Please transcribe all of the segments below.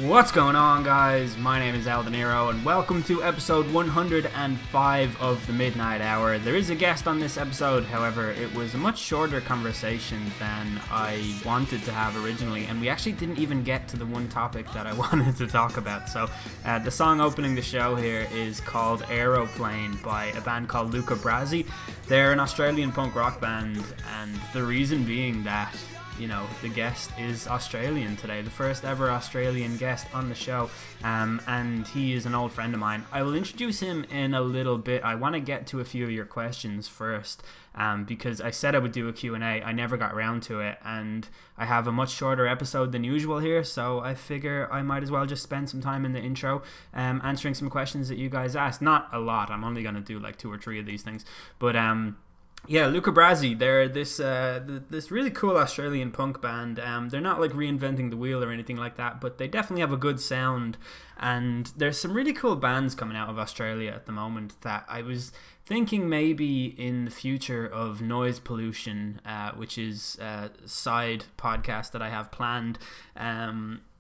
What's going on, guys? My name is Al De Niro, and welcome to episode 105 of The Midnight Hour. There is a guest on this episode, however, it was a much shorter conversation than I wanted to have originally, and we actually didn't even get to the one topic that I wanted to talk about. So, the song opening the show here is called Aeroplane by a band called Luca Brasi. They're an Australian punk rock band, and the reason being that the guest is Australian today, the first ever Australian guest on the show, and he is an old friend of mine. I will introduce him in a little bit. I want to get to a few of your questions first, because I said I would do a Q&A. I never got around to it, and I have a much shorter episode than usual here, so I figure I might as well just spend some time in the intro answering some questions that you guys asked. Not a lot, I'm only going to do like 2 or 3 of these things, but yeah, Luca Brasi, they're this really cool Australian punk band. They're not like reinventing the wheel or anything like that, but they definitely have a good sound, and there's some really cool bands coming out of Australia at the moment that I was thinking maybe in the future of Noise Pollution, which is a side podcast that I have planned,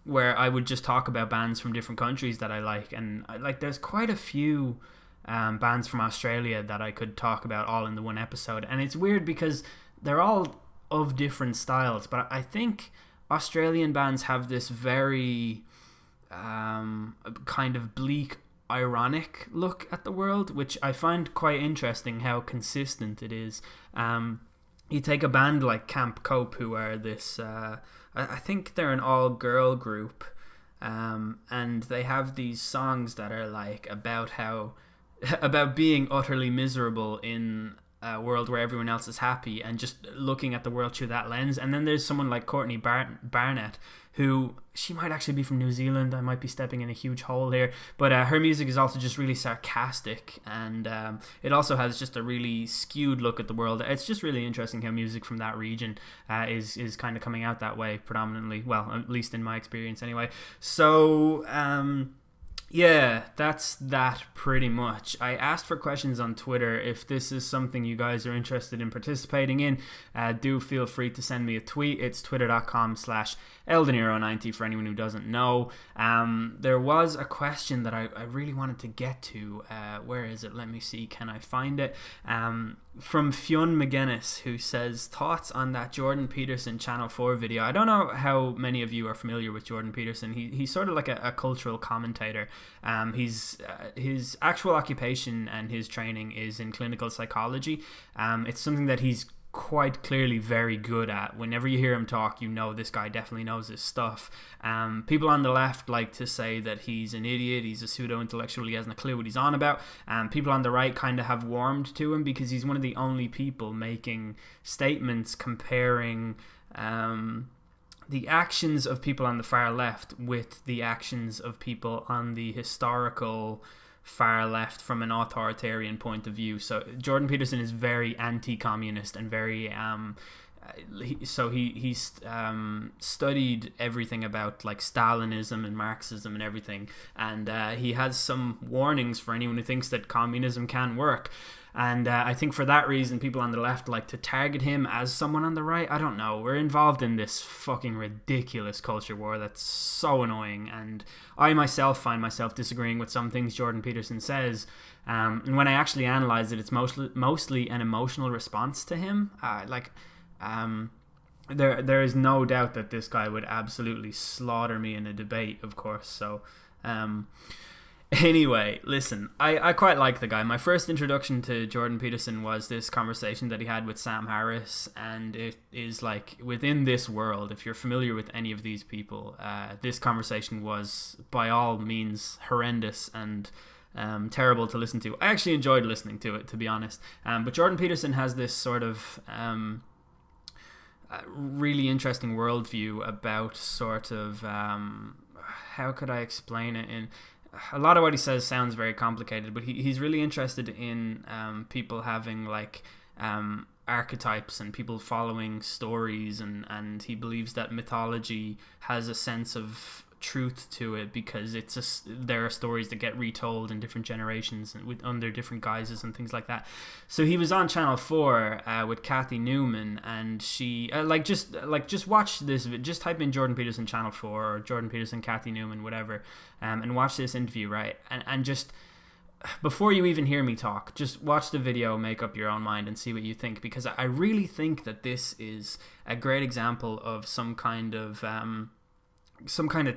where I would just talk about bands from different countries that I like, and there's quite a few bands from Australia that I could talk about all in the one episode, and it's weird because they're all of different styles, but I think Australian bands have this very kind of bleak, ironic look at the world, which I find quite interesting how consistent it is. You take a band like Camp Cope, who are this I think they're an all-girl group, and they have these songs that are like about being utterly miserable in a world where everyone else is happy and just looking at the world through that lens. And then there's someone like Courtney Barnett, who, she might actually be from New Zealand. I might be stepping in a huge hole here, but her music is also just really sarcastic, and it also has just a really skewed look at the world. It's just really interesting how music from that region is kind of coming out that way predominantly, well, at least in my experience anyway. So yeah, that's that pretty much. I asked for questions on Twitter. If this is something you guys are interested in participating in, do feel free to send me a tweet. It's twitter.com/ElDeNiro90 for anyone who doesn't know. There was a question that I really wanted to get to. Where is it? Let me see. Can I find it? From Fionn McGuinness, who says, thoughts on that Jordan Peterson Channel 4 video. I don't know how many of you are familiar with Jordan Peterson. He's sort of like a cultural commentator. His actual occupation and his training is in clinical psychology. It's something that he's quite clearly very good at. Whenever you hear him talk, you know this guy definitely knows his stuff. People on the left like to say that he's an idiot, he's a pseudo-intellectual, he hasn't a clue what he's on about. People on the right kind of have warmed to him because he's one of the only people making statements comparing the actions of people on the far left with the actions of people on the historical far left from an authoritarian point of view. So Jordan Peterson is very anti-communist and very he's studied everything about like Stalinism and Marxism and everything, and he has some warnings for anyone who thinks that communism can work. And I think for that reason, people on the left like to target him as someone on the right. I don't know. We're involved in this fucking ridiculous culture war that's so annoying. And I myself find myself disagreeing with some things Jordan Peterson says. And when I actually analyze it, it's mostly an emotional response to him. There is no doubt that this guy would absolutely slaughter me in a debate, of course. So anyway, listen, I quite like the guy. My first introduction to Jordan Peterson was this conversation that he had with Sam Harris, and it is like within this world, if you're familiar with any of these people, this conversation was by all means horrendous and terrible to listen to. I actually enjoyed listening to it, to be honest. But Jordan Peterson has this sort of really interesting worldview about sort of how could I explain it? In a lot of what he says sounds very complicated, but he's really interested in people having like archetypes and people following stories, and he believes that mythology has a sense of truth to it, because there are stories that get retold in different generations and under different guises and things like that. So he was on Channel 4 with Kathy Newman, and she just watch this. Just type in Jordan Peterson Channel 4 or Jordan Peterson Kathy Newman, whatever, and watch this interview, right? And just before you even hear me talk, just watch the video, make up your own mind, and see what you think, because I really think that this is a great example of some kind of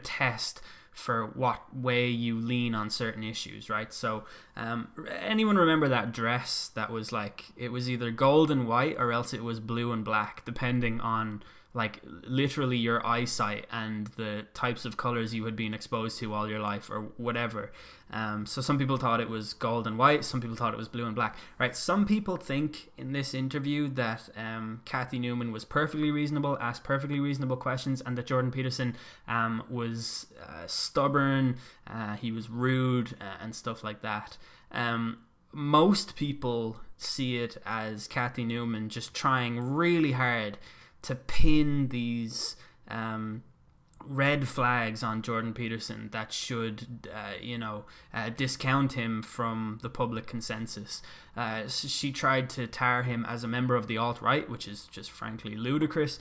test for what way you lean on certain issues, right? So anyone remember that dress that was like, it was either gold and white or else it was blue and black, depending on like literally your eyesight and the types of colors you had been exposed to all your life or whatever. So some people thought it was gold and white, some people thought it was blue and black, right? Some people think in this interview that Kathy Newman was perfectly reasonable, asked perfectly reasonable questions, and that Jordan Peterson was stubborn, he was rude, and stuff like that. Most people see it as Kathy Newman just trying really hard to pin these red flags on Jordan Peterson that should, discount him from the public consensus. She tried to tar him as a member of the alt-right, which is just frankly ludicrous.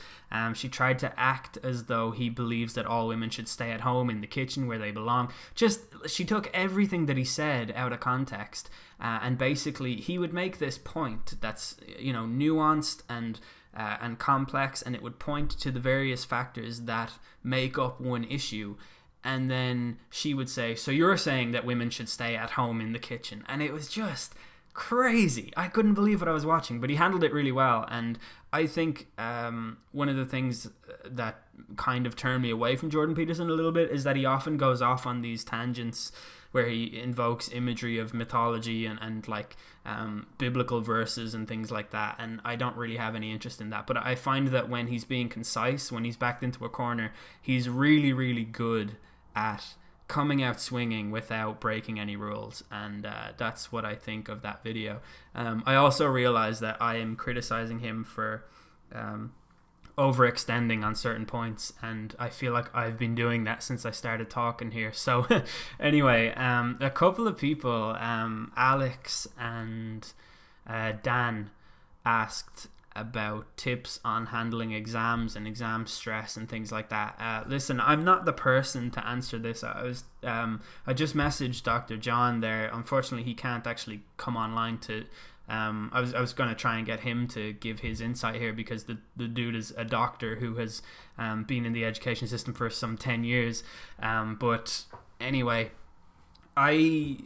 She tried to act as though he believes that all women should stay at home in the kitchen where they belong. She took everything that he said out of context, and basically he would make this point that's, nuanced and complex, and it would point to the various factors that make up one issue, and then she would say, so you're saying that women should stay at home in the kitchen, and it was just crazy. I couldn't believe what I was watching, but he handled it really well. And I think one of the things that kind of turned me away from Jordan Peterson a little bit is that he often goes off on these tangents where he invokes imagery of mythology and biblical verses and things like that, and I don't really have any interest in that. But I find that when he's being concise, when he's backed into a corner, he's really, really good at coming out swinging without breaking any rules, and that's what I think of that video. I also realize that I am criticizing him for overextending on certain points, and I feel like I've been doing that since I started talking here. So anyway, a couple of people, Alex and Dan, asked about tips on handling exams and exam stress and things like that. Listen, I'm not the person to answer this. I just messaged Dr. John there. Unfortunately, he can't actually come online to I was going to try and get him to give his insight here, because the dude is a doctor who has been in the education system for some 10 years. But anyway, I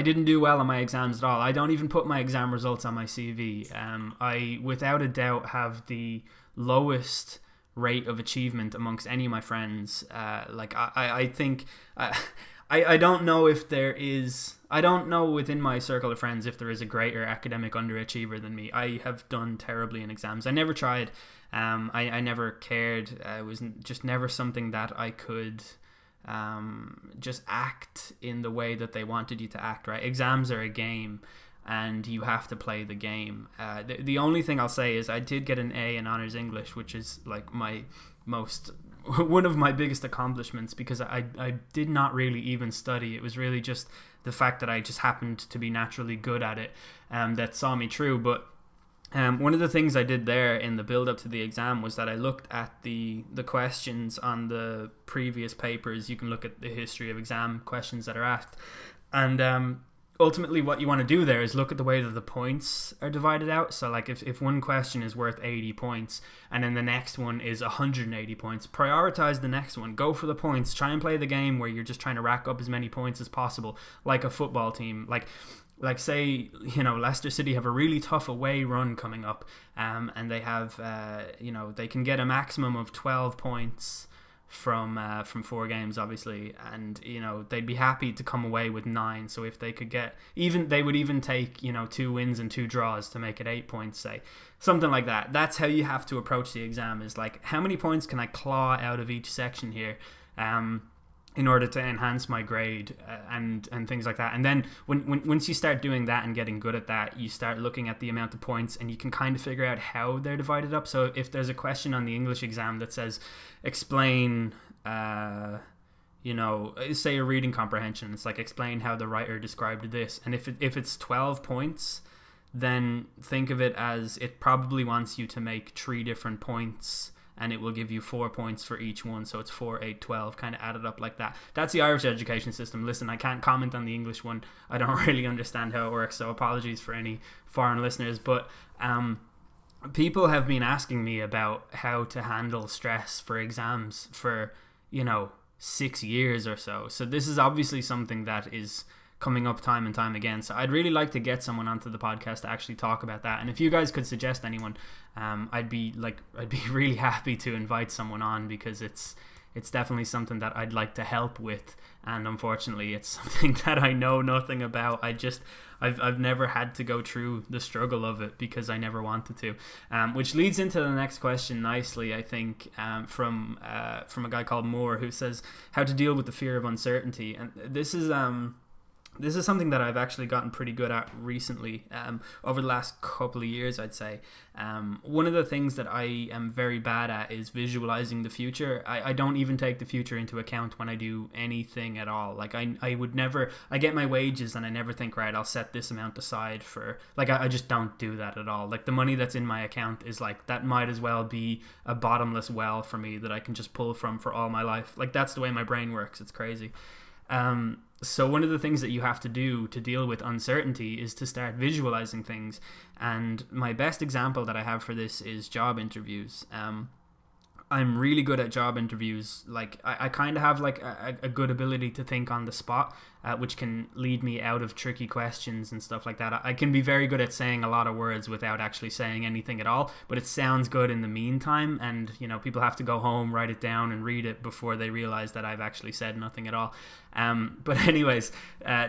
didn't do well on my exams at all. I don't even put my exam results on my CV. I, without a doubt, have the lowest rate of achievement amongst any of my friends. I think... I don't know if there is... I don't know within my circle of friends if there is a greater academic underachiever than me. I have done terribly in exams. I never tried. I never cared. It was just never something that I could just act in the way that they wanted you to act, right? Exams are a game, and you have to play the game. The only thing I'll say is I did get an A in Honours English, which is like one of my biggest accomplishments, because I did not really even study. It was really just the fact that I just happened to be naturally good at it that saw me through. But one of the things I did there in the build up to the exam was that I looked at the questions on the previous papers. You can look at the history of exam questions that are asked, and ultimately what you want to do there is look at the way that the points are divided out. So like if one question is worth 80 points and then the next one is 180 points, prioritize the next one, go for the points, try and play the game where you're just trying to rack up as many points as possible, like a football team. Like say, Leicester City have a really tough away run coming up, and they have they can get a maximum of 12 points from 4 games, obviously, and they'd be happy to come away with 9. So if they could get they would even take 2 wins and 2 draws to make it 8 points, say, something like that. That's how you have to approach the exam, is like, how many points can I claw out of each section here in order to enhance my grade, and things like that. And then once you start doing that and getting good at that, you start looking at the amount of points, and you can kind of figure out how they're divided up. So if there's a question on the English exam that says explain say a reading comprehension, it's like explain how the writer described this. And if it's 12 points, then think of it as it probably wants you to make 3 different points, and it will give you 4 points for each one. So it's 4, 8, 12, kind of added up like that. That's the Irish education system. Listen, I can't comment on the English one. I don't really understand how it works, so apologies for any foreign listeners. But people have been asking me about how to handle stress for exams for, 6 years or so. So this is obviously something that is coming up time and time again. So I'd really like to get someone onto the podcast to actually talk about that. And if you guys could suggest anyone, I'd be really happy to invite someone on, because it's definitely something that I'd like to help with. And unfortunately, it's something that I know nothing about. I've never had to go through the struggle of it because I never wanted to. Which leads into the next question nicely, I think, from a guy called Moore, who says how to deal with the fear of uncertainty. And this is something that I've actually gotten pretty good at recently, over the last couple of years, I'd say. One of the things that I am very bad at is visualizing the future. I don't even take the future into account when I do anything at all. Like I would never, I get my wages and I never think, right, I'll set this amount aside for, like, I just don't do that at all. Like, the money that's in my account is like, that might as well be a bottomless well for me that I can just pull from for all my life. Like, that's the way my brain works. It's crazy. So one of the things that you have to do to deal with uncertainty is to start visualizing things. And my best example that I have for this is job interviews. I'm really good at job interviews. Like, I kind of have like a good ability to think on the spot, which can lead me out of tricky questions and stuff like that. I can be very good at saying a lot of words without actually saying anything at all, but it sounds good in the meantime. And, people have to go home, write it down and read it before they realize that I've actually said nothing at all. But anyways,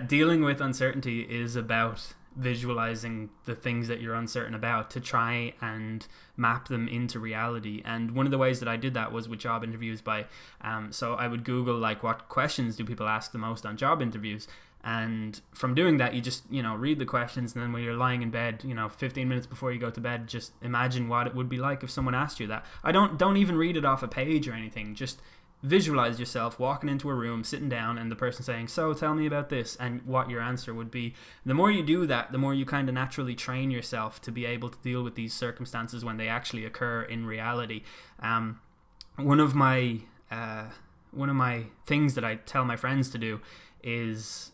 dealing with uncertainty is about visualizing the things that you're uncertain about to try and map them into reality. And one of the ways that I did that was with job interviews by so I would Google, like, what questions do people ask the most on job interviews, and from doing that you just read the questions, and then when you're lying in bed 15 minutes before you go to bed, just imagine what it would be like if someone asked you that. I don't even read it off a page or anything, just visualize yourself walking into a room, sitting down, and the person saying, so tell me about this, and what your answer would be. The more you do that, the more you kind of naturally train yourself to be able to deal with these circumstances when they actually occur in reality. One of my things that I tell my friends to do is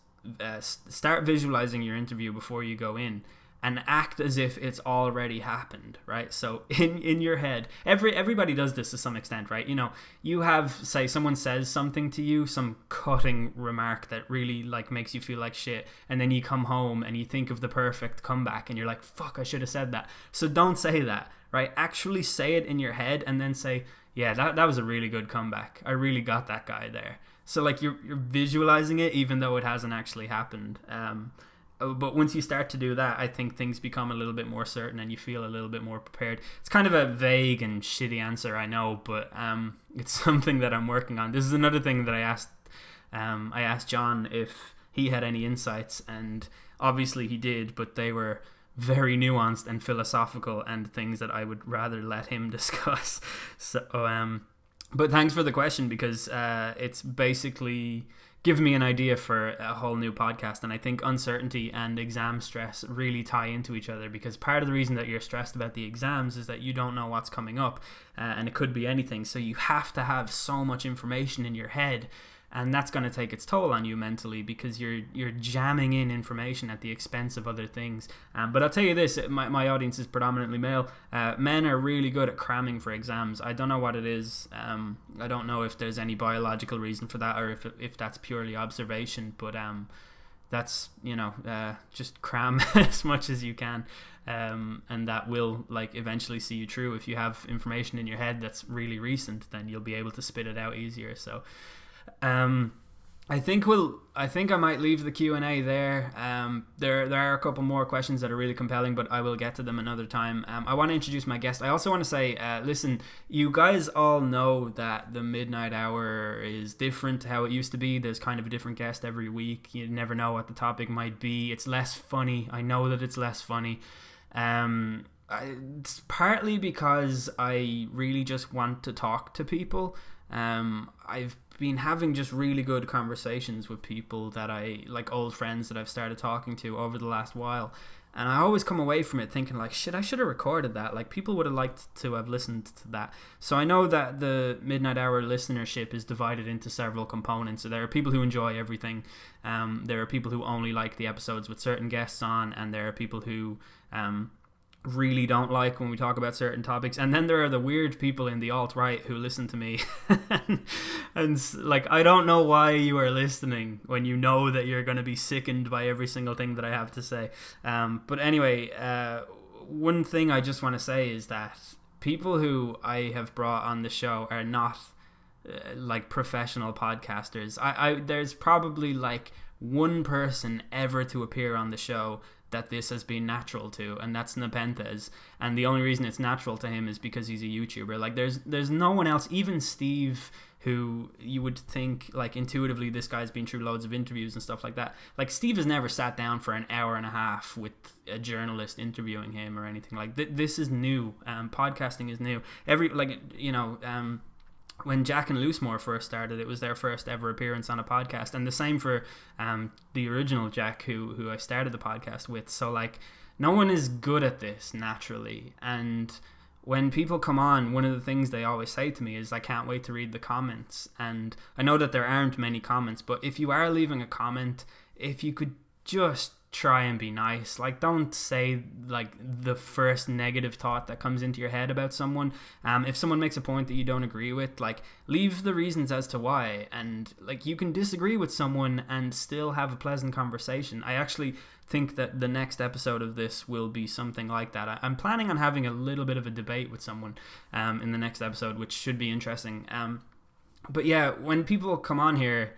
start visualizing your interview before you go in, and act as if it's already happened, right? So in your head, everybody does this to some extent, right? You have, say, someone says something to you, some cutting remark that really like makes you feel like shit, and then you come home and you think of the perfect comeback and you're like, fuck, I should have said that. So don't say that, right? Actually say it in your head and then say, yeah, that was a really good comeback. I really got that guy there. So like you're visualizing it even though it hasn't actually happened. But once you start to do that, I think things become a little bit more certain and you feel a little bit more prepared. It's kind of a vague and shitty answer, I know, but it's something that I'm working on. This is another thing that I asked John if he had any insights, and obviously he did, but they were very nuanced and philosophical and things that I would rather let him discuss. So, but thanks for the question, because it's basically give me an idea for a whole new podcast. And I think uncertainty and exam stress really tie into each other, because part of the reason that you're stressed about the exams is that you don't know what's coming up, and it could be anything. So you have to have so much information in your head, and that's going to take its toll on you mentally, because you're jamming in information at the expense of other things. But I'll tell you this, my audience is predominantly male. Men are really good at cramming for exams. I don't know what it is. I don't know if there's any biological reason for that, or if that's purely observation, but that's just cram as much as you can, and that will like eventually see you through. If you have information in your head that's really recent, then you'll be able to spit it out easier. So I think I might leave the Q&A there. There are a couple more questions that are really compelling, but I will get to them another time. I want to introduce my guest. I also want to say, listen, you guys all know that the Midnight Hour is different to how it used to be. There's kind of a different guest every week. You never know what the topic might be. It's less funny. I know that it's less funny. It's partly because I really just want to talk to people. I've been having just really good conversations with people that I like, old friends that I've started talking to over the last while. And I always come away from it thinking like, shit, I should have recorded that. Like, people would have liked to have listened to that. So I know that the Midnight Hour listenership is divided into several components. So there are people who enjoy everything. There are people who only like the episodes with certain guests on. And there are people who really don't like when we talk about certain topics. And then there are the weird people in the alt-right who listen to me. and like, I don't know why you are listening when you know that you're going to be sickened by every single thing that I have to say. But anyway, one thing I just want to say is that people who I have brought on the show are not like professional podcasters. I there's probably like one person ever to appear on the show that this has been natural to, and that's Nepenthes. And the only reason it's natural to him is because he's a YouTuber. Like, there's no one else, even Steve, who you would think, like, intuitively this guy's been through loads of interviews and stuff like that. Like, Steve has never sat down for an hour and a half with a journalist interviewing him or anything. Like, this is new. Podcasting is new. When Jack and Loosemore first started, it was their first ever appearance on a podcast, and the same for the original Jack, who I started the podcast with. So like, no one is good at this naturally, and when people come on, one of the things they always say to me is, I can't wait to read the comments. And I know that there aren't many comments, but if you are leaving a comment, if you could just try and be nice. Like, don't say like the first negative thought that comes into your head about someone. If someone makes a point that you don't agree with, like, leave the reasons as to why. And like, you can disagree with someone and still have a pleasant conversation. I actually think that the next episode of this will be something like that. I'm planning on having a little bit of a debate with someone in the next episode, which should be interesting. But yeah, when people come on here,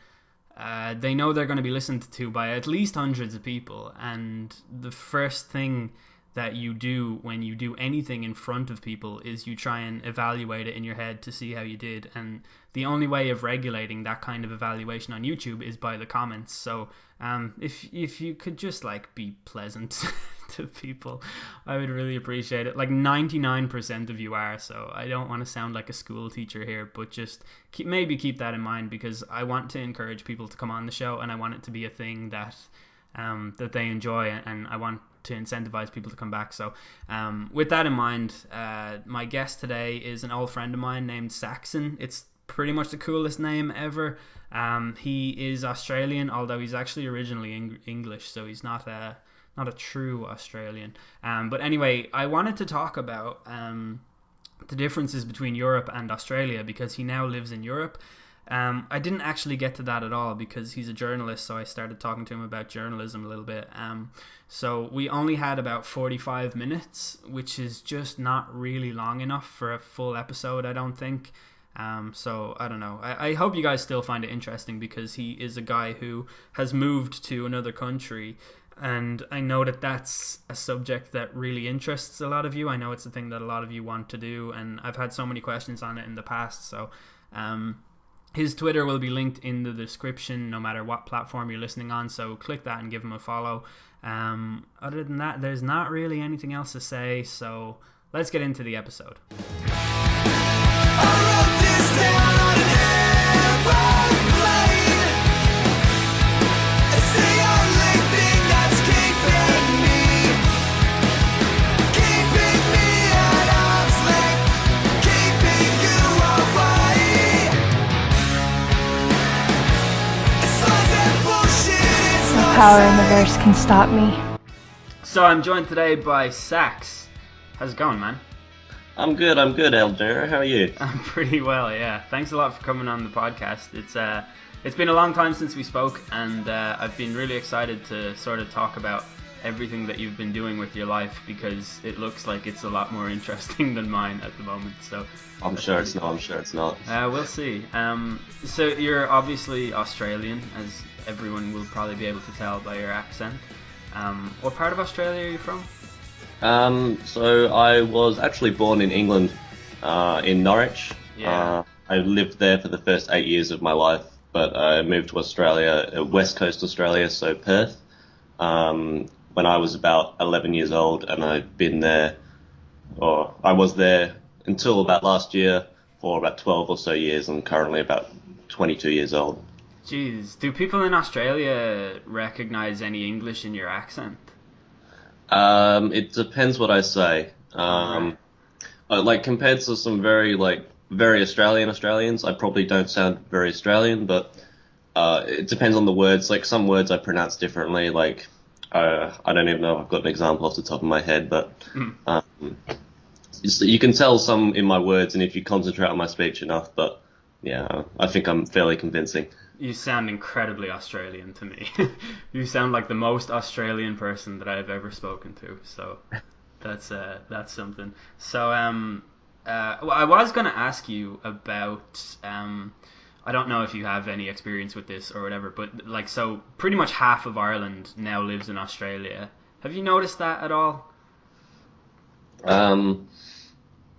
they know they're going to be listened to by at least hundreds of people, and the first thing that you do when you do anything in front of people is you try and evaluate it in your head to see how you did. And the only way of regulating that kind of evaluation on YouTube is by the comments. So if you could just like be pleasant to people, I would really appreciate it. Like 99% of you are, so I don't want to sound like a school teacher here, but just keep that in mind, because I want to encourage people to come on the show, and I want it to be a thing that that they enjoy, and I want to incentivize people to come back. So with that in mind, my guest today is an old friend of mine named Saxon. It's pretty much the coolest name ever. He is Australian, although he's actually originally English, so he's not a true Australian. But anyway, I wanted to talk about the differences between Europe and Australia, because he now lives in Europe. I didn't actually get to that at all because he's a journalist, so I started talking to him about journalism a little bit. So we only had about 45 minutes, which is just not really long enough for a full episode, I don't think. So I don't know. I hope you guys still find it interesting, because he is a guy who has moved to another country, and I know that that's a subject that really interests a lot of you. I know it's a thing that a lot of you want to do, and I've had so many questions on it in the past. So his Twitter will be linked in the description no matter what platform you're listening on, so click that and give him a follow. Other than that, there's not really anything else to say, so let's get into the episode. Power in the verse can stop me. So I'm joined today by Sax. How's it going, man? I'm good, Eldera. How are you? I'm pretty well, yeah. Thanks a lot for coming on the podcast. It's been a long time since we spoke, and I've been really excited to sort of talk about everything that you've been doing with your life, because it looks like it's a lot more interesting than mine at the moment. So I'm sure it's not. We'll see. So you're obviously Australian, as everyone will probably be able to tell by your accent. What part of Australia are you from? So I was actually born in England, in Norwich. Yeah. I lived there for the first 8 years of my life, but I moved to Australia, West Coast Australia, so Perth, when I was about 11 years old, and I'd been there or I was there until about last year for about 12 or so years. I'm currently about 22 years old. Jeez, do people in Australia recognize any English in your accent? It depends what I say. All right. Like compared to some very Australians, I probably don't sound very Australian, but it depends on the words. Like some words I pronounce differently. Like I don't even know if I've got an example off the top of my head, but Mm. um, you can tell some in my words, and if you concentrate on my speech enough. But yeah, I think I'm fairly convincing. You sound incredibly Australian to me. You sound like the most Australian person that I've ever spoken to. So that's something. So well, I was gonna ask you about I don't know if you have any experience with this or whatever, but like so pretty much half of Ireland now lives in Australia. Have you noticed that at all? Um,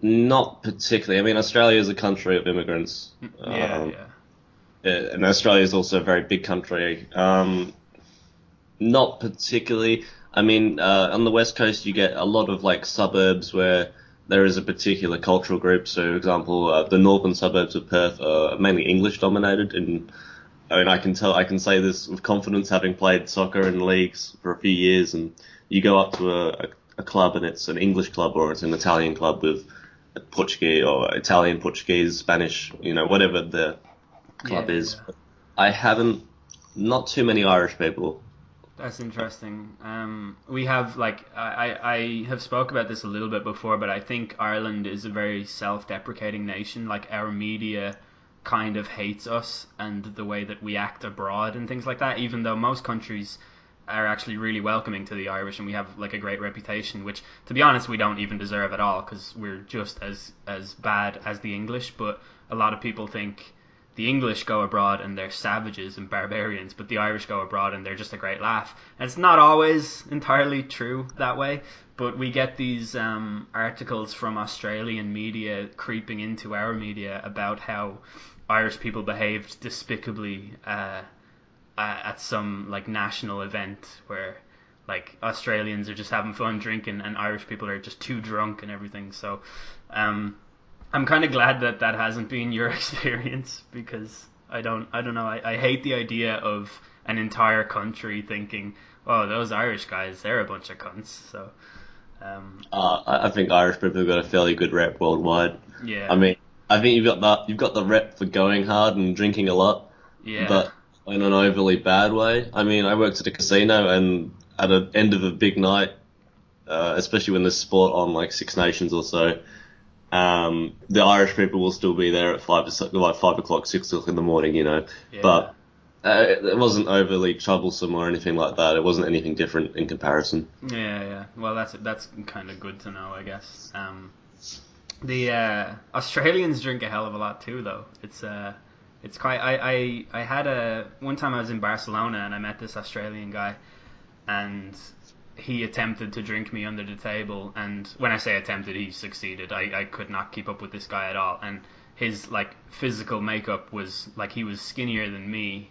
Not particularly. I mean, Australia is a country of immigrants. Yeah, Um, yeah. and Australia is also a very big country. Not particularly. I mean, on the West Coast, you get a lot of like suburbs where there is a particular cultural group. So, for example, the northern suburbs of Perth are mainly English dominated. And I mean, I can say this with confidence, having played soccer in leagues for a few years. And you go up to a club, and it's an English club or it's an Italian club with Portuguese or Italian, Portuguese, Spanish, whatever the club Yeah, is. yeah. I haven't, not too many Irish people. That's interesting. We have like I have spoke about this a little bit before, but I think Ireland is a very self-deprecating nation. Like our media kind of hates us and the way that we act abroad and things like that. Even though most countries are actually really welcoming to the Irish and we have like a great reputation, which to be honest we don't even deserve at all because we're just as bad as the English. But a lot of people think the English go abroad and they're savages and barbarians, but the Irish go abroad and they're just a great laugh. And it's not always entirely true that way, but we get these articles from Australian media creeping into our media about how Irish people behaved despicably at some like national event where like Australians are just having fun drinking and Irish people are just too drunk and everything. So um, I'm kind of glad that that hasn't been your experience because I don't know. I hate the idea of an entire country thinking, oh, those Irish guys, they're a bunch of cunts. So, I think Irish people have got a fairly good rep worldwide. I yeah, mean, I think you've got the rep for going hard and drinking a lot, yeah, but in an overly bad way. I mean, I worked at a casino, and at the end of a big night, especially when there's sport on, like Six Nations or so, the Irish people will still be there at like 5 o'clock, 6 o'clock in the morning, yeah. But it wasn't overly troublesome or anything like that. It wasn't anything different in comparison. Yeah, yeah. Well, that's kind of good to know, I guess. The Australians drink a hell of a lot too, though. It's quite. I had a one time I was in Barcelona and I met this Australian guy, and he attempted to drink me under the table. And when I say attempted, he succeeded. I could not keep up with this guy at all. And his like physical makeup was like he was skinnier than me,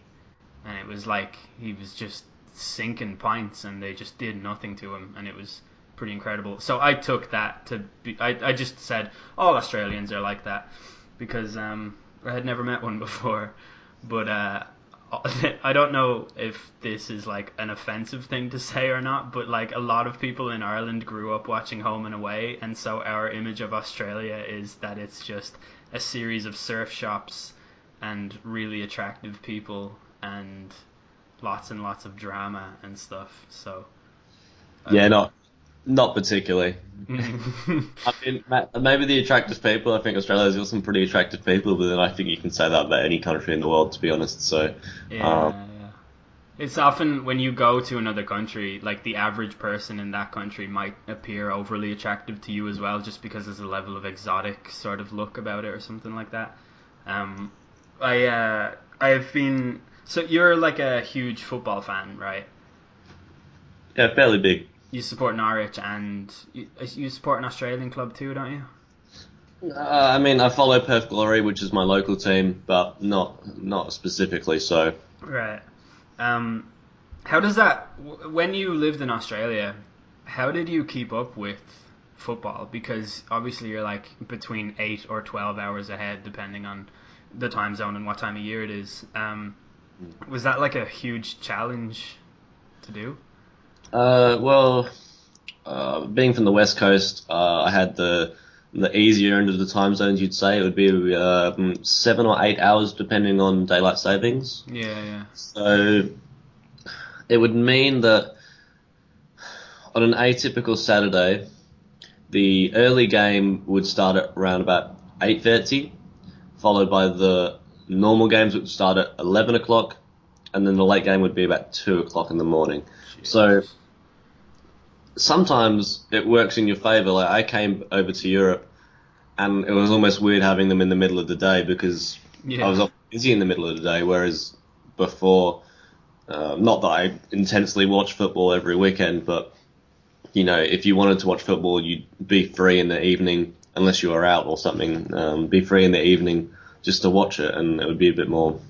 and it was like he was just sinking pints and they just did nothing to him, and it was pretty incredible. So I took that to be I just said all Australians are like that because I had never met one before. But I don't know if this is like an offensive thing to say or not, but like a lot of people in Ireland grew up watching Home and Away, and so our image of Australia is that it's just a series of surf shops and really attractive people and lots of drama and stuff. So I Yeah, don't not particularly. know. I mean, maybe the attractive people. I think Australia's got some pretty attractive people, but then I think you can say that about any country in the world, to be honest. So, um, Yeah, yeah. It's often when you go to another country, like the average person in that country might appear overly attractive to you as well, just because there's a level of exotic sort of look about it or something like that. Um, I've been so you're like a huge football fan, right? yeah, fairly big. You support Norwich and you support an Australian club too, don't you? I mean, I follow Perth Glory, which is my local team, but not specifically. So, Right. Um, how does that when you lived in Australia? How did you keep up with football? Because obviously you're like between 8 or 12 hours ahead, depending on the time zone and what time of year it is. Was that like a huge challenge to do? Well, being from the West Coast, I had the easier end of the time zones. You'd say it would be 7 or 8 hours, depending on daylight savings. Yeah, yeah. So it would mean that on an atypical Saturday, the early game would start at around about 8:30, followed by the normal games which would start at 11 o'clock, and then the late game would be about 2 o'clock in the morning. So Jesus. sometimes it works in your favor. Like I came over to Europe, and it was almost weird having them in the middle of the day because I was Yeah. often busy in the middle of the day, whereas before, not that I intensely watch football every weekend, but if you wanted to watch football, you'd be free in the evening, unless you were out or something. Be free in the evening just to watch it, and it would be a bit more.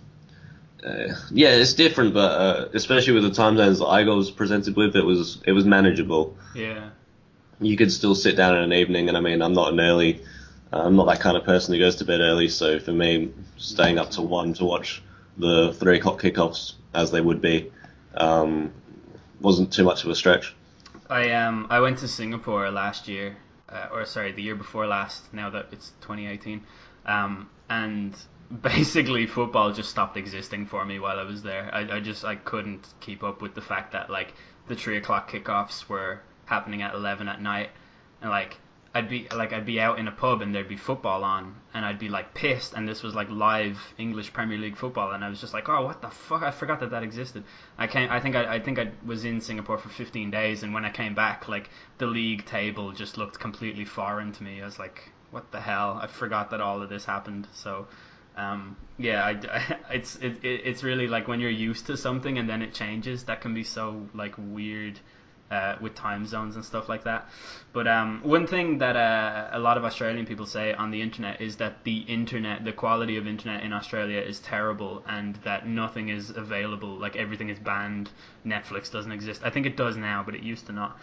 Yeah, it's different, but especially with the time zones that I was presented with, it was manageable. Yeah. You could still sit down in an evening, and I mean, I'm not that kind of person who goes to bed early. So for me, staying up to 1 to watch the 3 o'clock kickoffs as they would be, wasn't too much of a stretch. I went to Singapore last year, or sorry, the year before last. Now that it's 2018, and basically football just stopped existing for me while I was there. I couldn't keep up with the fact that like the 3 o'clock kickoffs were happening at 11 at night, and I'd be out in a pub and there'd be football on, and I'd be like pissed, and this was like live English Premier League football, and I was just like, oh, what the fuck, I forgot that existed. I think I was in Singapore for 15 days, and when I came back, like the league table just looked completely foreign to me. I was like, what the hell, I forgot that all of this happened. So yeah, it's really like when you're used to something and then it changes, that can be so like weird, with time zones and stuff like that. But one thing that a lot of Australian people say on the internet is that the quality of internet in Australia is terrible, and that nothing is available, like everything is banned. Netflix doesn't exist. I think it does now, but it used to not.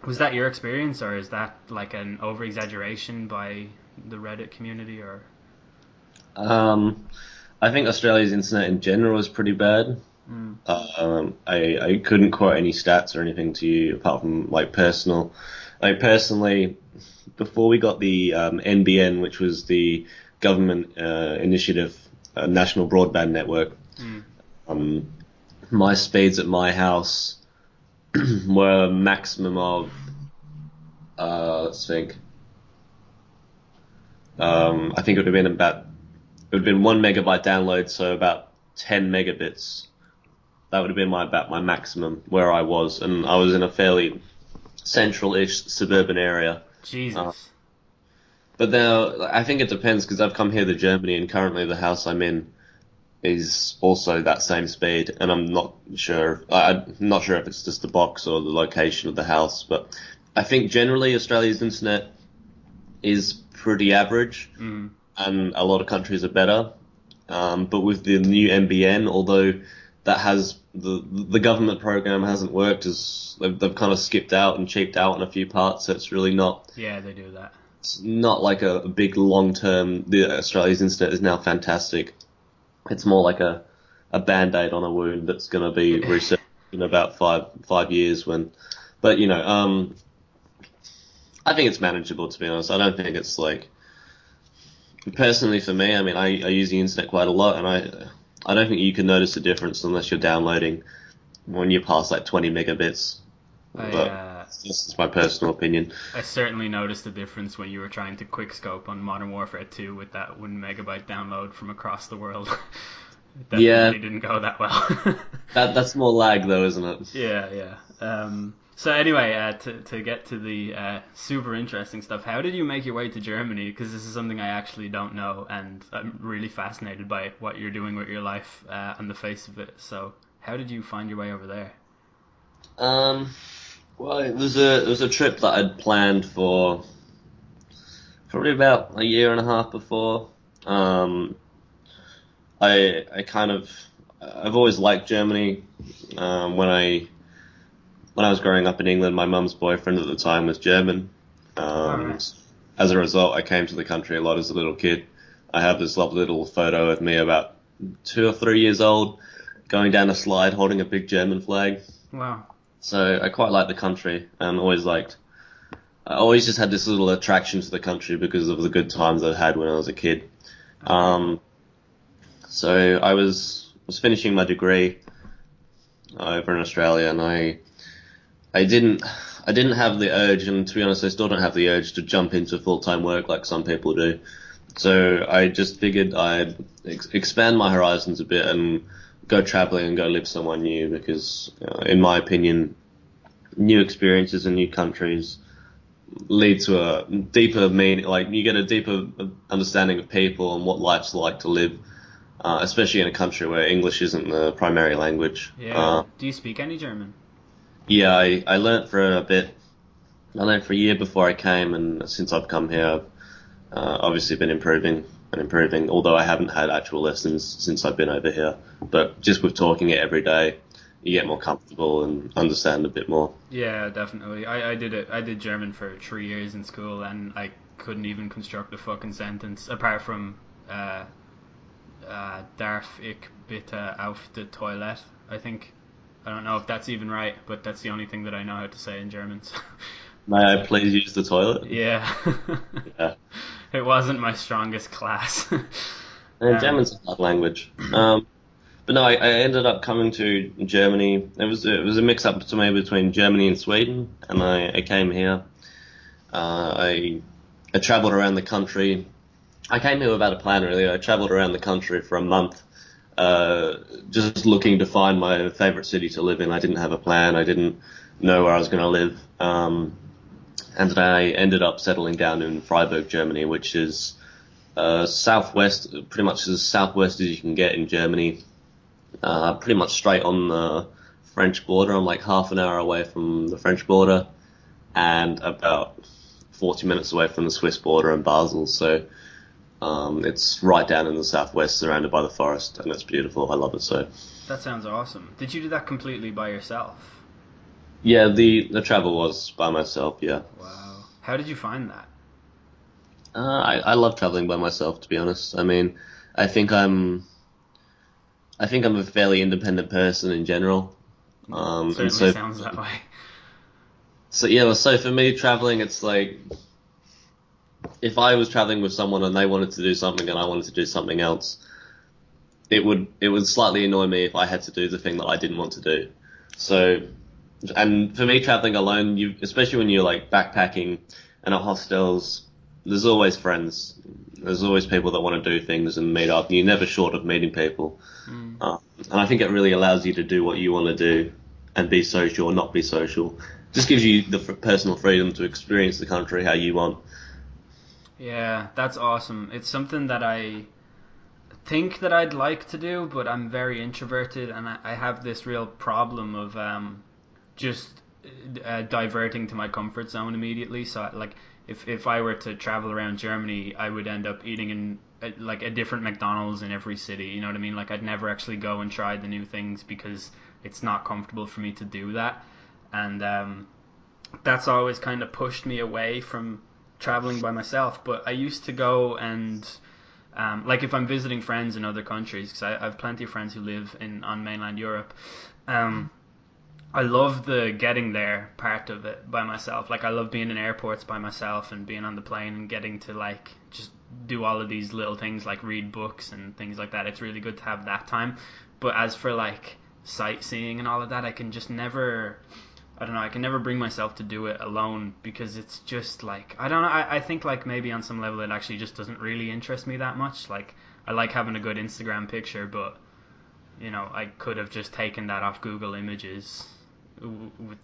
Was that your experience, or is that like an over exaggeration by the Reddit community, or? I think Australia's internet in general is pretty bad. I couldn't quote any stats or anything to you apart from like personal. Like personally, before we got the NBN, which was the government initiative, National Broadband Network, um, my speeds at my house were a maximum of let's think. I think it would have been 1 megabyte download, so about 10 megabits. That would have been about my maximum where I was, and I was in a fairly central-ish suburban area. Jesus. But now I think it depends because I've come here to Germany, and currently the house I'm in is also that same speed, and I'm not sure. I'm not sure if it's just the box or the location of the house, but I think generally Australia's internet is pretty average, and a lot of countries are better. But with the new NBN, although that has the government program hasn't worked, as they've kind of skipped out and cheaped out on a few parts, so it's really not. Yeah, they do that. It's not like a big long term. The Australia's internet is now fantastic. It's more like a band-aid on a wound that's going to be reset in about five years but I think it's manageable, to be honest. I don't think it's like, personally for me, I mean, I use the internet quite a lot, and I don't think you can notice a difference unless you're downloading when you pass like 20 megabits. But this is my personal opinion. I certainly noticed a difference when you were trying to quickscope on Modern Warfare 2 with that 1 megabyte download from across the world. It definitely didn't go that well. That's more lag though, isn't it? Yeah. So anyway, to get to the super interesting stuff, how did you make your way to Germany? Because this is something I actually don't know, and I'm really fascinated by what you're doing with your life on the face of it. So how did you find your way over there? Well, it was a trip that I'd planned for probably about a year and a half before. I've always liked Germany. When I was growing up in England, my mum's boyfriend at the time was German, All right. As a result, I came to the country a lot as a little kid. I have this lovely little photo of me about 2 or 3 years old, going down a slide holding a big German flag. Wow. So I quite like the country, and I always just had this little attraction to the country because of the good times I had when I was a kid. Um, so I was finishing my degree over in Australia, and I didn't have the urge, and to be honest, I still don't have the urge to jump into full-time work like some people do. So I just figured I'd expand my horizons a bit and go traveling and go live somewhere new because, in my opinion, new experiences in new countries lead to a deeper meaning, like you get a deeper understanding of people and what life's like to live, especially in a country where English isn't the primary language. Yeah. Do you speak any German? Yeah, I learnt for a bit. I learnt for a year before I came, and since I've come here, I've obviously been improving and improving, although I haven't had actual lessons since I've been over here. But just with talking it every day, you get more comfortable and understand a bit more. Yeah, definitely. I did it. I did German for 3 years in school, and I couldn't even construct a fucking sentence apart from darf ich bitte auf the toilet. I think I don't know if that's even right, but that's the only thing that I know how to say in German. So May that's I it. please use the toilet? Yeah, Yeah. it wasn't my strongest class. And German's a hard language. But no, I ended up coming to Germany. It was a mix up to me between Germany and Sweden, and I came here. I travelled around the country. I came here without a plan really. I travelled around the country for a month, just looking to find my favourite city to live in. I didn't have a plan. I didn't know where I was going to live. And I ended up settling down in Freiburg, Germany, which is southwest, pretty much as southwest as you can get in Germany. Pretty much straight on the French border. I'm like half an hour away from the French border and about 40 minutes away from the Swiss border in Basel. So it's right down in the southwest, surrounded by the forest, and it's beautiful. I love it so. That sounds awesome. Did you do that completely by yourself? Yeah, the travel was by myself. Yeah, Wow. How did you find that? I love traveling by myself. To be honest, I mean, I think I'm I think I'm a fairly independent person in general. And Certainly sounds that way. so yeah, so for me, traveling, it's like if I was traveling with someone and they wanted to do something and I wanted to do something else, it would slightly annoy me if I had to do the thing that I didn't want to do. So, and for me, traveling alone, especially when you're like backpacking and at hostels, there's always friends. There's always people that want to do things and meet up. You're never short of meeting people. And I think it really allows you to do what you want to do and be social or not be social. Just gives you the personal freedom to experience the country how you want. Yeah, that's awesome. It's something that I think that I'd like to do, but I'm very introverted, and I have this real problem of just diverting to my comfort zone immediately. So, like, if I were to travel around Germany, I would end up eating in like a different McDonald's in every city. You know what I mean? Like, I'd never actually go and try the new things because it's not comfortable for me to do that, and that's always kind of pushed me away from traveling by myself. But I used to go and like if I'm visiting friends in other countries, because I have plenty of friends who live on mainland Europe. I love the getting there part of it by myself. Like I love being in airports by myself and being on the plane and getting to like just do all of these little things like read books and things like that. It's really good to have that time. But as for like sightseeing and all of that, I can just never. I don't know. I can never bring myself to do it alone because it's just like I don't know. I think like maybe on some level it actually just doesn't really interest me that much. Like I like having a good Instagram picture, but I could have just taken that off Google Images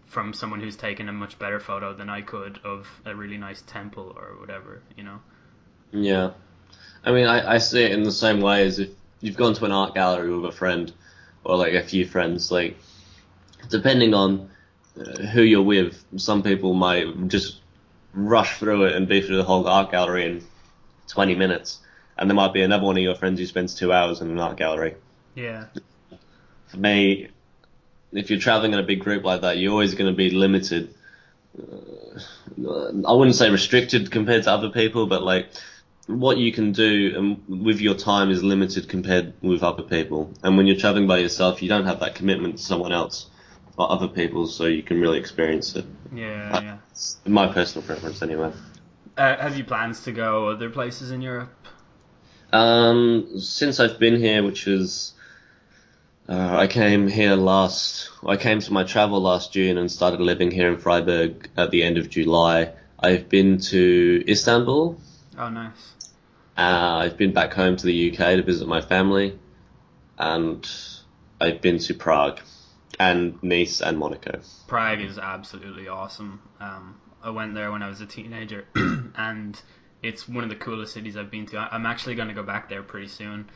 from someone who's taken a much better photo than I could of a really nice temple or whatever. Yeah. I mean, I see it in the same way as if you've gone to an art gallery with a friend or like a few friends, like depending on who you're with, some people might just rush through it and be through the whole art gallery in 20 minutes. And there might be another one of your friends who spends 2 hours in an art gallery. Yeah. For me, if you're traveling in a big group like that, you're always going to be limited I wouldn't say restricted compared to other people, but like what you can do with your time is limited compared with other people. And when you're traveling by yourself, you don't have that commitment to someone else or other people, so you can really experience it. Yeah, yeah. My personal preference, anyway. Have you plans to go other places in Europe? Since I've been here, which is I came here I came to my travel last June and started living here in Freiburg at the end of July. I've been to Istanbul. Oh, nice. I've been back home to the UK to visit my family, and I've been to Prague and Nice and Monaco. Prague is absolutely awesome. I went there when I was a teenager, and it's one of the coolest cities I've been to. I'm actually going to go back there pretty soon.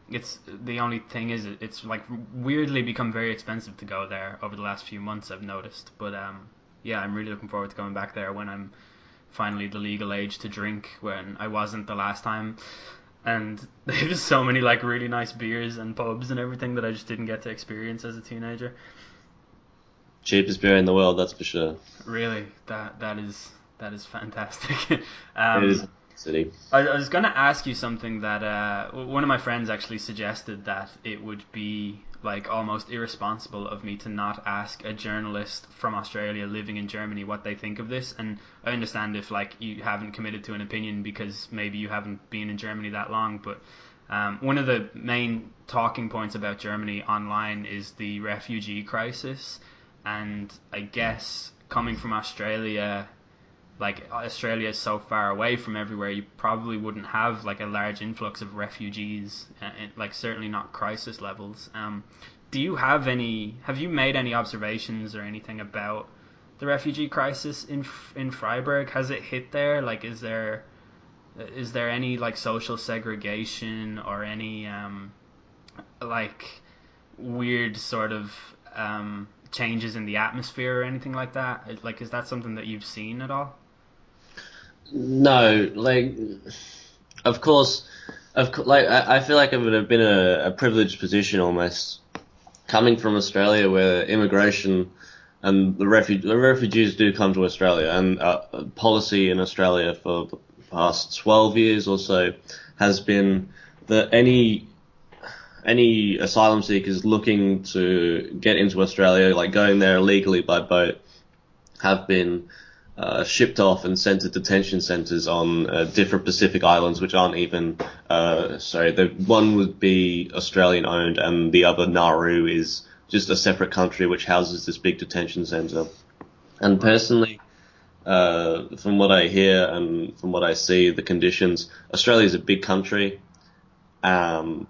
It's the only thing is it's like weirdly become very expensive to go there over the last few months. I've noticed, but yeah, I'm really looking forward to going back there when I'm finally the legal age to drink. When I wasn't the last time, and there's so many like really nice beers and pubs and everything that I just didn't get to experience as a teenager. Cheapest beer in the world, that's for sure. Really, that is fantastic. It is um, a city. I was going to ask you something that one of my friends actually suggested that it would be like almost irresponsible of me to not ask a journalist from Australia living in Germany what they think of this. And I understand if like you haven't committed to an opinion because maybe you haven't been in Germany that long, but one of the main talking points about Germany online is the refugee crisis. And I guess coming from Australia, like Australia is so far away from everywhere, you probably wouldn't have like a large influx of refugees, like certainly not crisis levels. Do you have any? Have you made any observations or anything about the refugee crisis in Freiburg? Has it hit there? Like, is there any like social segregation or any like weird sort of changes in the atmosphere or anything like that? Like, is that something that you've seen at all? No, like, of course, like, I feel like it would have been a privileged position almost coming from Australia where immigration and the refugees do come to Australia, and policy in Australia for the past 12 years or so has been that any asylum seekers looking to get into Australia, like going there illegally by boat, have been shipped off and sent to detention centres on different Pacific islands, which aren't even. Sorry, the one would be Australian owned, and the other Nauru is just a separate country which houses this big detention centre. And personally, from what I hear and from what I see, the conditions. Australia is a big country. Um,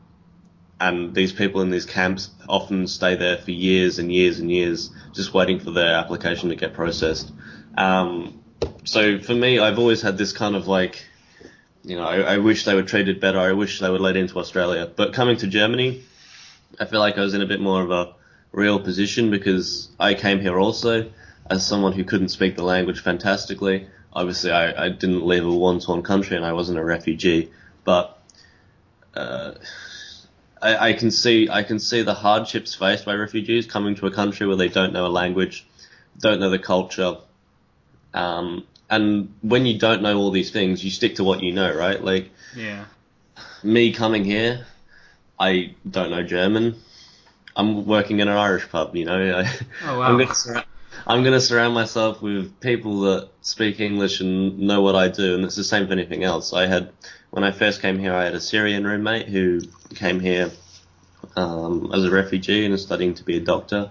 and these people in these camps often stay there for years and years and years, just waiting for their application to get processed. So for me, I've always had this kind of like, I wish they were treated better. I wish they would let into Australia. But coming to Germany, I feel like I was in a bit more of a real position because I came here also as someone who couldn't speak the language fantastically. Obviously, I didn't live a war-torn country and I wasn't a refugee, but uh, I can see the hardships faced by refugees coming to a country where they don't know a language, don't know the culture, and when you don't know all these things, you stick to what you know, right? Like Yeah. me coming here, I don't know German. I'm working in an Irish pub, Oh I'm wow. gonna surround, I'm gonna surround myself with people that speak English and know what I do, and it's the same for anything else. When I first came here, I had a Syrian roommate who came here as a refugee and is studying to be a doctor.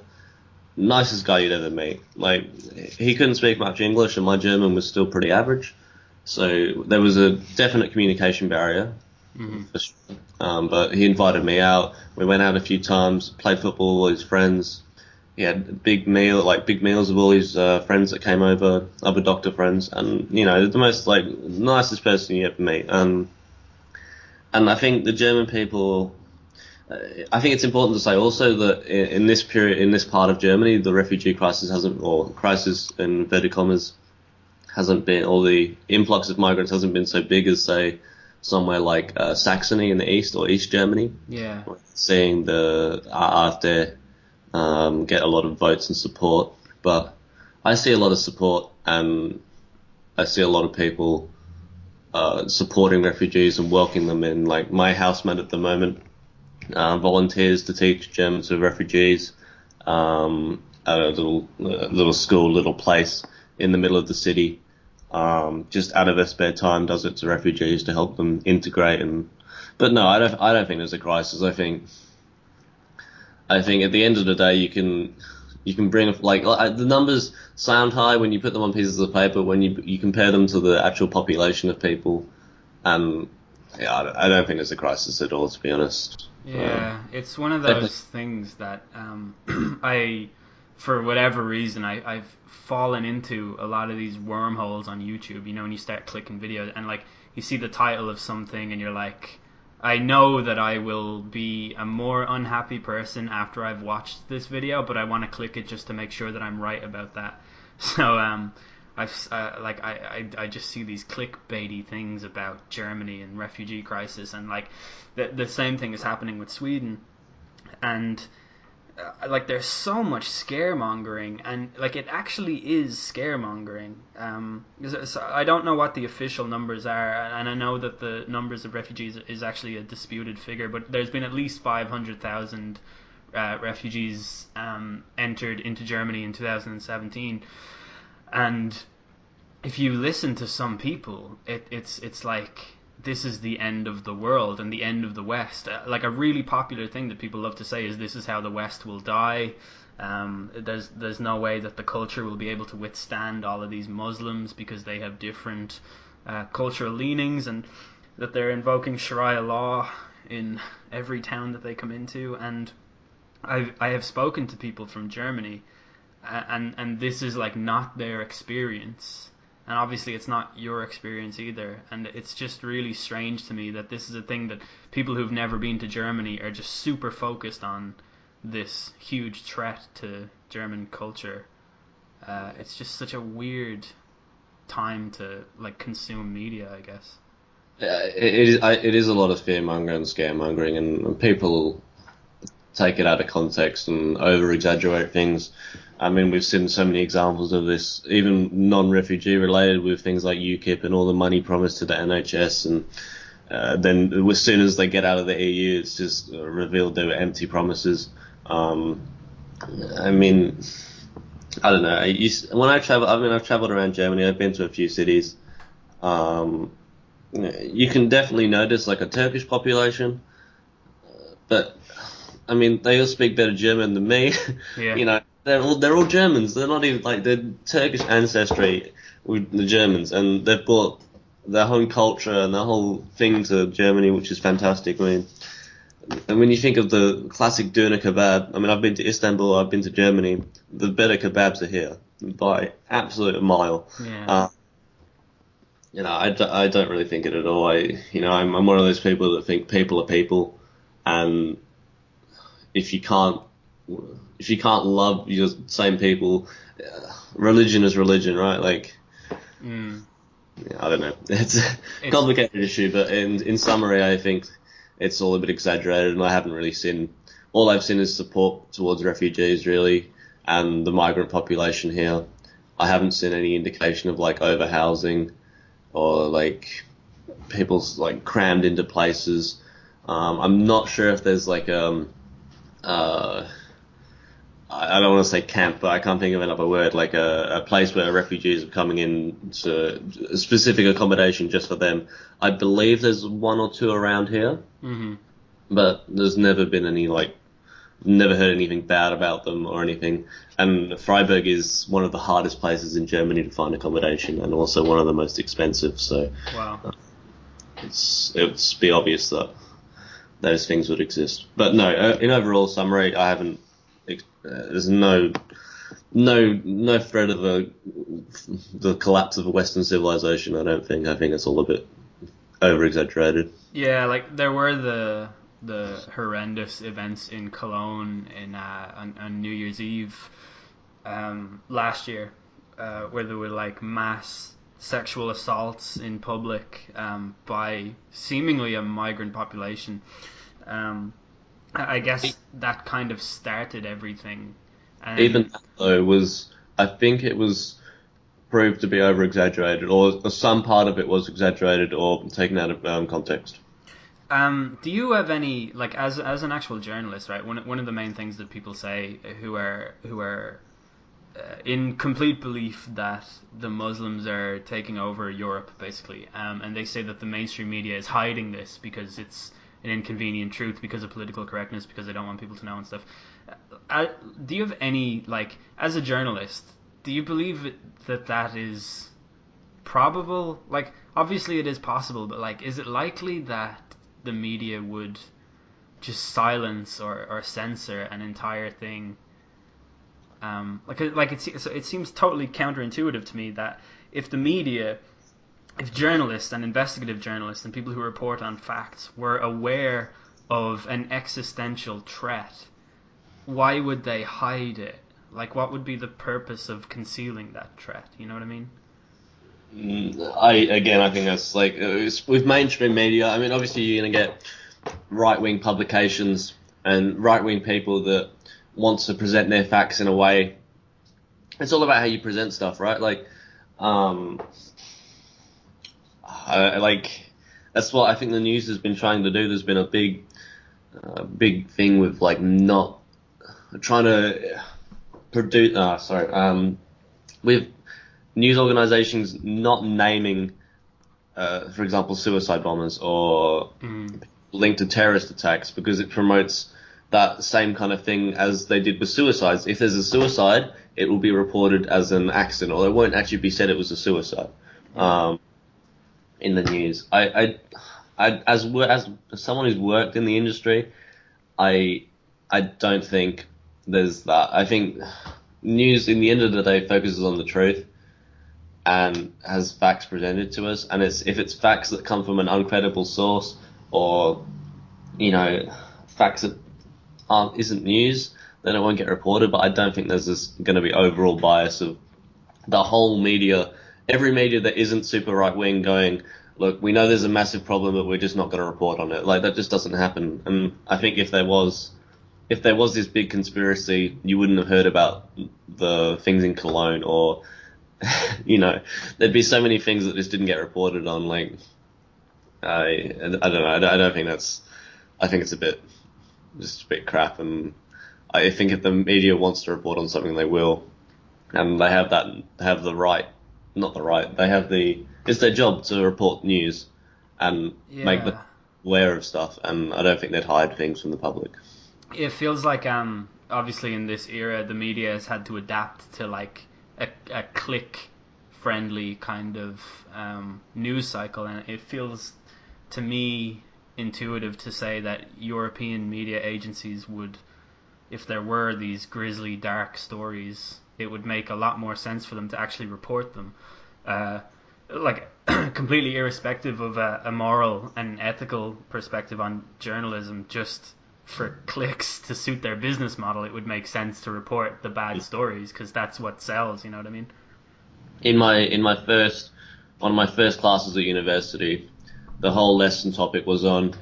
Nicest guy you'd ever meet. Like, he couldn't speak much English, and my German was still pretty average. So there was a definite communication barrier, Hmm. for sure. But he invited me out. We went out a few times, played football with his friends. He had big meals with all his friends that came over, other doctor friends, and the most like nicest person you ever meet. And I think the German people. I think it's important to say also that in this period, in this part of Germany, the refugee crisis or crisis in inverted commas, hasn't been, or the influx of migrants hasn't been so big as, say, somewhere like Saxony in the east or East Germany. Yeah. Seeing the AfD get a lot of votes and support. But I see a lot of support, and I see a lot of people supporting refugees and welcoming them in. Like my housemate at the moment volunteers to teach German to refugees at a little school, little place in the middle of the city. Just out of her spare time, does it to refugees to help them integrate. But no, I don't think there's a crisis. I think at the end of the day, you can bring like the numbers sound high when you put them on pieces of paper. When you compare them to the actual population of people, and yeah, I don't think there's a crisis at all, to be honest. Yeah, it's one of They those things that I, for whatever reason, I've fallen into a lot of these wormholes on YouTube. You know, when you start clicking videos and like you see the title of something and you're like, I know that I will be a more unhappy person after I've watched this video, but I want to click it just to make sure that I'm right about that. So I just see these clickbaity things about Germany and refugee crisis, and like the same thing is happening with Sweden, and like there's so much scaremongering, and like it actually is scaremongering. I don't know what the official numbers are, and I know that the numbers of refugees is actually a disputed figure, but there's been at least 500,000 refugees entered into Germany in 2017, and if you listen to some people, it's like this is the end of the world and the end of the West. Like a really popular thing that people love to say is this is how the West will die. There's no way that the culture will be able to withstand all of these Muslims because they have different cultural leanings, and that they're invoking Sharia law in every town that they come into. And I have spoken to people from Germany, and this is like not their experience, and obviously it's not your experience either, and it's just really strange to me that this is a thing that people who've never been to Germany are just super focused on, this huge threat to German culture. It's just such a weird time to like consume media, I guess. it is a lot of fear mongering and scaremongering, and people take it out of context and over exaggerate things. I mean, we've seen so many examples of this, even non-refugee related, with things like UKIP and all the money promised to the NHS, and then as soon as they get out of the EU, it's just revealed they were empty promises. I mean, I don't know. When I travel, I mean, I've traveled around Germany. I've been to a few cities. Um, you can definitely notice like a Turkish population, but I mean, they all speak better German than me. Yeah. You know, they're all Germans. They're not even like they're Turkish ancestry with the Germans, and they've brought their home culture and their whole thing to Germany, which is fantastic. I mean, and when you think of the classic doner kebab, I mean, I've been to Istanbul, I've been to Germany. The better kebabs are here by absolute mile. Yeah. You know, I don't really think it at all. I'm one of those people that think people are people, and if you can't if you can't love your same people, religion is religion, right? Like, Mm. yeah, I don't know. It's a It's complicated issue, but in summary, I think it's all a bit exaggerated, and I haven't really seen. All I've seen is support towards refugees, really, and the migrant population here. I haven't seen any indication of like overhousing or like people's like crammed into places. I'm not sure if there's like uh, I don't want to say camp, but I can't think of another word, like a place where refugees are coming in to a specific accommodation just for them. I believe there's one or two around here, mm-hmm. but there's never been any, like, never heard anything bad about them or anything. And Freiburg is one of the hardest places in Germany to find accommodation, and also one of the most expensive, so Wow. it's be obvious that those things would exist. But no, in overall summary, I haven't. There's no threat of the collapse of a Western civilization. I don't think. I think it's all a bit over exaggerated. Yeah, like there were the horrendous events in Cologne in on New Year's Eve last year, where there were like mass sexual assaults in public by seemingly a migrant population. I guess that kind of started everything, Even and that, though, was I think it was proved to be over-exaggerated, or some part of it was exaggerated or taken out of context. Do you have any, like, as an actual journalist, right? One of the main things that people say who are in complete belief that the Muslims are taking over Europe, basically, and they say that the mainstream media is hiding this because it's an inconvenient truth because of political correctness, because they don't want people to know and stuff. Do you have any, like, as a journalist, do you believe that is probable? Like, obviously it is possible, but, like, is it likely that the media would just silence or censor an entire thing? It seems totally counterintuitive to me that if the media, if journalists and investigative journalists and people who report on facts were aware of an existential threat, why would they hide it? Like, what would be the purpose of concealing that threat? You know what I mean? I think that's like with mainstream media. I mean, obviously you're gonna get right-wing publications and right-wing people that want to present their facts in a way. It's all about how you present stuff, right? Like, like that's what I think the news has been trying to do. There's been a big thing with like not trying to produce. With news organizations not naming, for example, suicide bombers or linked to terrorist attacks because it promotes that same kind of thing as they did with suicides. If there's a suicide, it will be reported as an accident, or it won't actually be said it was a suicide in the news. As someone who's worked in the industry, I don't think there's that. I think news, in the end of the day, focuses on the truth and has facts presented to us. And if it's facts that come from an uncredible source, or facts that isn't news, then it won't get reported. But I don't think there's going to be overall bias of the whole media, every media that isn't super right wing going, look, we know there's a massive problem, but we're just not going to report on it. Like, that just doesn't happen. And I think if there was this big conspiracy, you wouldn't have heard about the things in Cologne, or there'd be so many things that just didn't get reported on. Like, I don't know. I don't think I think it's just a bit crap. And I think if the media wants to report on something, they will, and they have the right, not the right. It's their job to report news and make them aware of stuff. And I don't think they'd hide things from the public. It feels like obviously in this era the media has had to adapt to like a click friendly kind of news cycle, and it feels to me intuitive to say that European media agencies would, if there were these grisly dark stories, it would make a lot more sense for them to actually report them, like completely irrespective of a moral and ethical perspective on journalism. Just for clicks to suit their business model, it would make sense to report the bad stories because that's what sells. You know what I mean? In my first one of my first classes at university, the whole lesson topic was on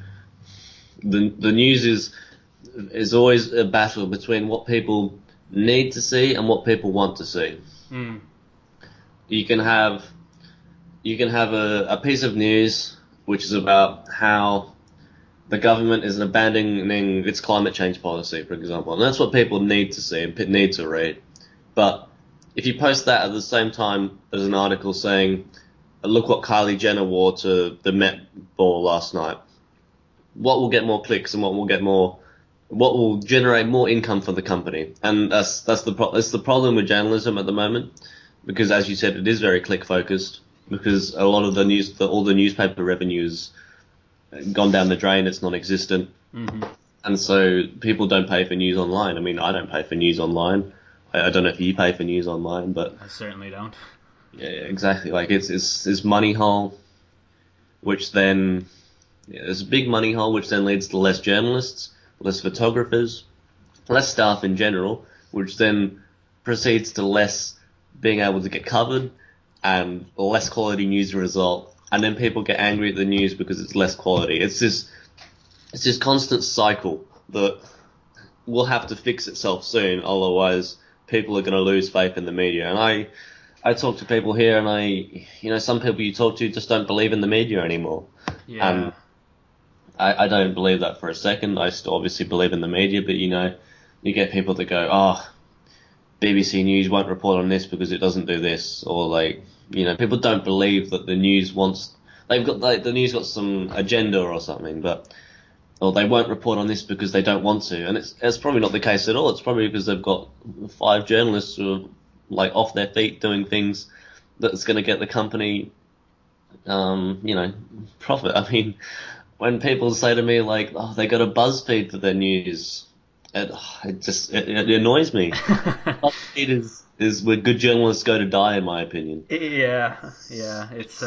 the news is always a battle between what people need to see and what people want to see. You can have a piece of news which is about how the government is abandoning its climate change policy, for example, and that's what people need to see and need to read. But if you post that at the same time as an article saying, look what Kylie Jenner wore to the Met Ball last night, what will get more clicks and what will generate more income for the company? And that's the problem with journalism at the moment, because as you said, it is very click focused, because a lot of all the newspaper revenues gone down the drain. It's non-existent. And so people don't pay for news online. I mean, I don't pay for news online. I don't know if you pay for news online, but I certainly don't. Yeah, exactly. Like it's money hole, which then there's a big money hole, which then leads to less journalists, less photographers, less staff in general, which then proceeds to less being able to get covered and less quality news result. And then people get angry at the news because it's less quality. It's this constant cycle that will have to fix itself soon. Otherwise, people are going to lose faith in the media. And I talk to people here, and some people you talk to just don't believe in the media anymore. Yeah. And I don't believe that for a second. I still obviously believe in the media, but you get people that go, oh, BBC News won't report on this because it doesn't do this, or people don't believe that the news the news got some agenda or something, or they won't report on this because they don't want to, and it's probably not the case at all. It's probably because they've got 5 journalists who are off their feet doing things that's going to get the company, profit. I mean, when people say to me oh, they got a BuzzFeed for their news, it annoys me. BuzzFeed is where good journalists go to die, in my opinion. Yeah. It's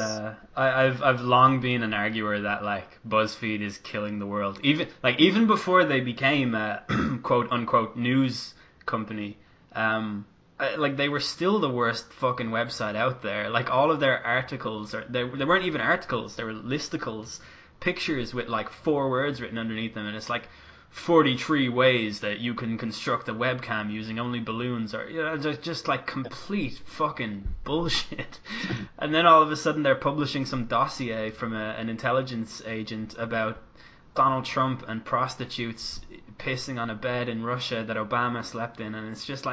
I've long been an arguer that BuzzFeed is killing the world. Even before they became a quote unquote news company, they were still the worst fucking website out there. All of their articles they weren't even articles; they were listicles, pictures with 4 words written underneath them, and it's 43 ways that you can construct a webcam using only balloons, or just complete fucking bullshit. And then all of a sudden they're publishing some dossier from an intelligence agent about Donald Trump and prostitutes pissing on a bed in Russia that Obama slept in, and it's just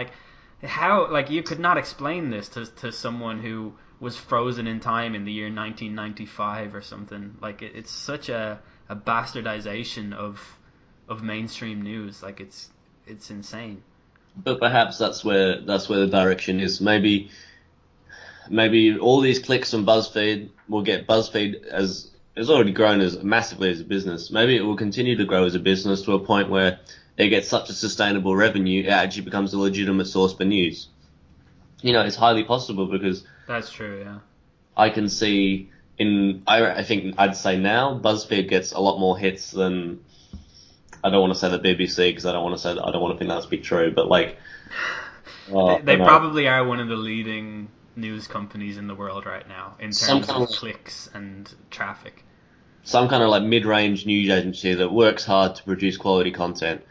how you could not explain this to someone who was frozen in time in the year 1995 or something. It's such a bastardization of mainstream news. It's insane. But perhaps that's where the direction is. Maybe all these clicks from BuzzFeed will get BuzzFeed as it's already grown as massively as a business. Maybe it will continue to grow as a business to a point where it gets such a sustainable revenue, it actually becomes a legitimate source for news. It's highly possible because that's true. Yeah, I can see I think I'd say now BuzzFeed gets a lot more hits than. I don't want to say the BBC because I don't want to think that's be true, but they probably are one of the leading news companies in the world right now in terms of clicks and traffic. Some kind of mid-range news agency that works hard to produce quality content.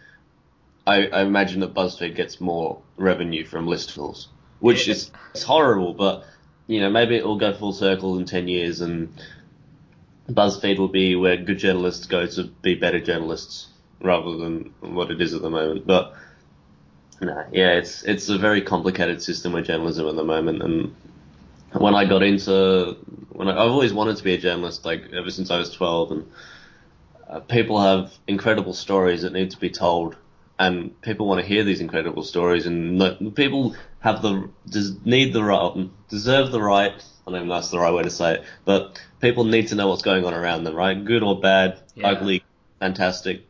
I imagine that BuzzFeed gets more revenue from listicles, which is horrible, but maybe it will go full circle in 10 years and BuzzFeed will be where good journalists go to be better journalists, rather than what it is at the moment. But it's a very complicated system with journalism at the moment. And when I've always wanted to be a journalist, ever since I was 12, and people have incredible stories that need to be told, and people want to hear these incredible stories, and people deserve the right. I don't know if that's the right way to say it, but people need to know what's going on around them, right? Good or bad, ugly, fantastic.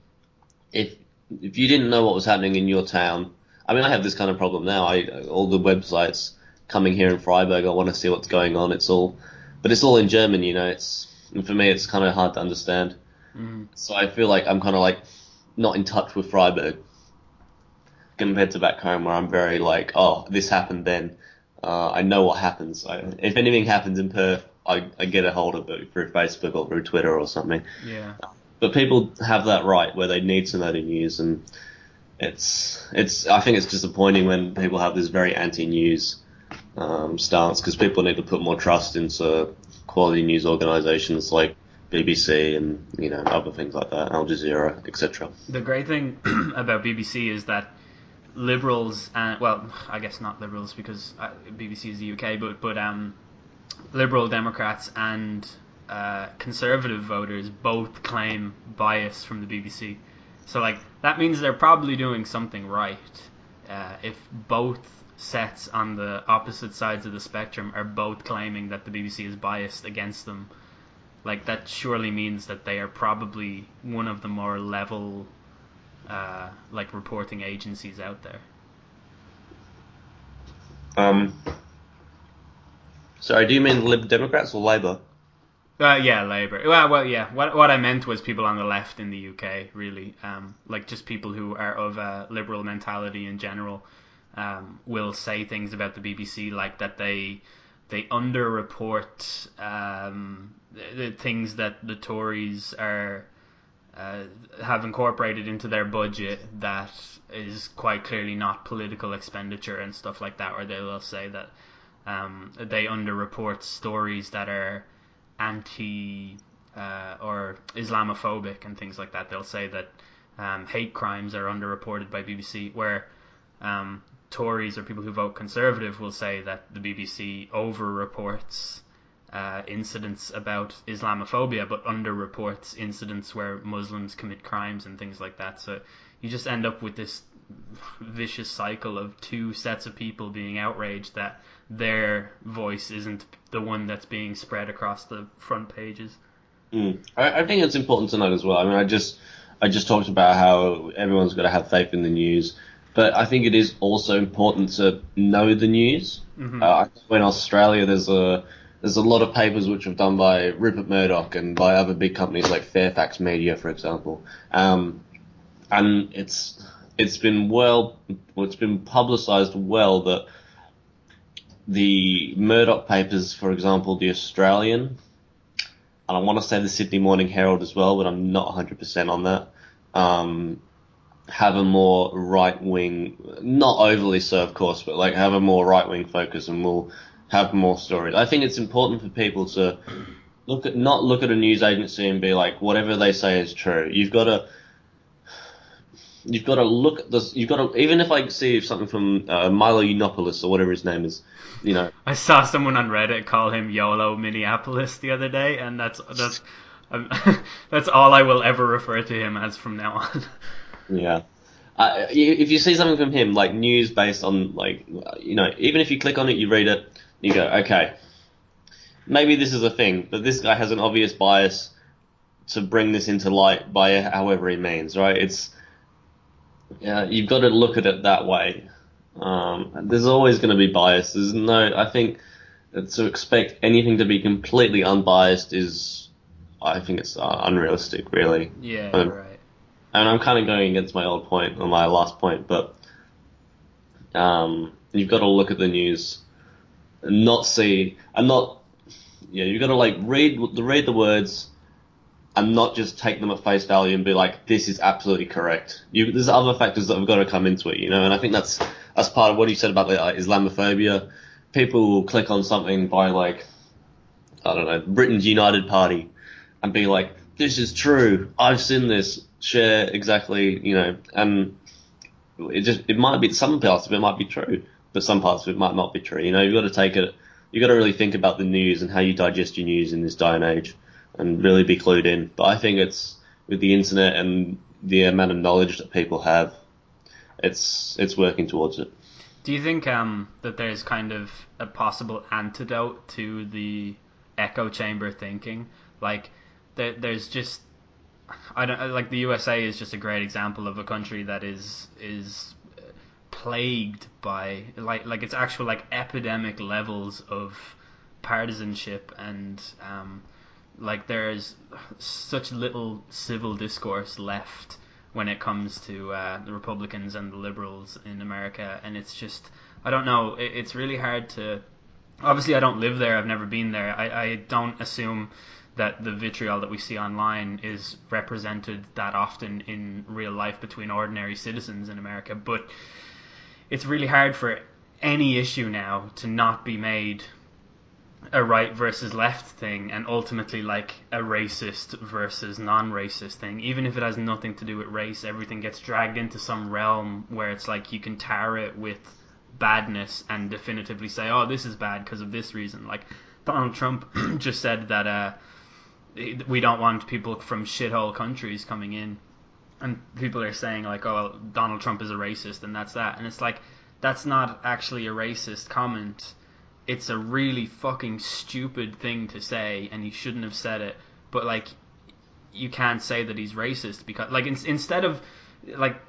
If you didn't know what was happening in your town, I mean, I have this kind of problem now. All the websites coming here in Freiburg, I want to see what's going on. But it's all in German, and for me, it's kind of hard to understand. So I feel like I'm kind of not in touch with Freiburg compared to back home, where I'm very oh, this happened then. I know what happens. If anything happens in Perth, I get a hold of it through Facebook or through Twitter or something. Yeah. But people have that right where they need to know the news, and I think it's disappointing when people have this very anti-news stance, because people need to put more trust into quality news organisations like BBC and other things like that, Al Jazeera, etc. The great thing about BBC is that liberals and I guess not liberals because BBC is the UK, but Liberal Democrats and conservative voters both claim bias from the BBC. So that means they're probably doing something right. If both sets on the opposite sides of the spectrum are both claiming that the BBC is biased against them, that surely means that they are probably one of the more level reporting agencies out there. Sorry, do you mean Lib Democrats or Labour? Yeah, Labour. Well, yeah. What I meant was people on the left in the UK, really. Just people who are of a liberal mentality in general, will say things about the BBC that they underreport the things that the Tories are have incorporated into their budget that is quite clearly not political expenditure and stuff like that, or they will say that they underreport stories that are anti or Islamophobic and things like that. They'll say that hate crimes are underreported by BBC, where Tories or people who vote Conservative will say that the BBC overreports incidents about Islamophobia, but underreports incidents where Muslims commit crimes and things like that. So you just end up with this vicious cycle of two sets of people being outraged that their voice isn't the one that's being spread across the front pages. I think it's important to note as well. I mean, I just talked about how everyone's got to have faith in the news, but I think it is also important to know the news. Mm-hmm. I know in Australia there's a lot of papers which are done by Rupert Murdoch and by other big companies like Fairfax Media, for example, and it's been publicised well that the Murdoch papers, for example, the Australian, and I want to say the Sydney Morning Herald as well, but I'm not 100% on that, have a more right-wing, not overly so, of course, but like have a more right-wing focus and will have more stories. I think it's important for people to not look at a news agency and be like, whatever they say is true. You've got to look at this. You've got to, even if I see something from Milo Yiannopoulos or whatever his name is, you know. I saw someone on Reddit call him YOLO Minneapolis the other day, and that's that's all I will ever refer to him as from now on. Yeah. If you see something from him, like news based on, like, you know, even if you click on it, you read it, you go, okay, maybe this is a thing, but this guy has an obvious bias to bring this into light by however he means, right? You've got to look at it that way. There's always going to be bias. I think that to expect anything to be completely unbiased I think it's unrealistic, really. Yeah, right. And I'm kind of going against my old point, or my last point, but you've got to look at the news and you've got to like read the words and not just take them at face value and be like, this is absolutely correct. There's other factors that have got to come into it, you know, and I think that's part of what you said about Islamophobia. People will click on something by, like, I don't know, Britain's United Party and be like, this is true, I've seen this, share exactly, you know, and it might be, some parts of it might be true, but some parts of it might not be true. You know, you've got to really think about the news and how you digest your news in this day and age and really be clued in. But I think it's, with the internet and the amount of knowledge that people have, it's working towards it. Do you think that there's kind of a possible antidote to the echo chamber thinking? Like, there's just, I don't like, the USA is just a great example of a country that is plagued by like it's actual like epidemic levels of partisanship, and like there's such little civil discourse left when it comes to the Republicans and the liberals in America, and it's just, I don't know, it's really hard to, obviously I don't live there, I've never been there, I don't assume that the vitriol that we see online is represented that often in real life between ordinary citizens in America, but it's really hard for any issue now to not be made a right versus left thing, and ultimately like a racist versus non-racist thing. Even if it has nothing to do with race, everything gets dragged into some realm where it's like you can tar it with badness and definitively say, oh, this is bad because of this reason. Like Donald Trump just said that we don't want people from shithole countries coming in, and people are saying like, oh, well, Donald Trump is a racist, and that's that. And it's like, that's not actually a racist comment. It's a really fucking stupid thing to say, and he shouldn't have said it. But like, you can't say that he's racist because, like, instead of like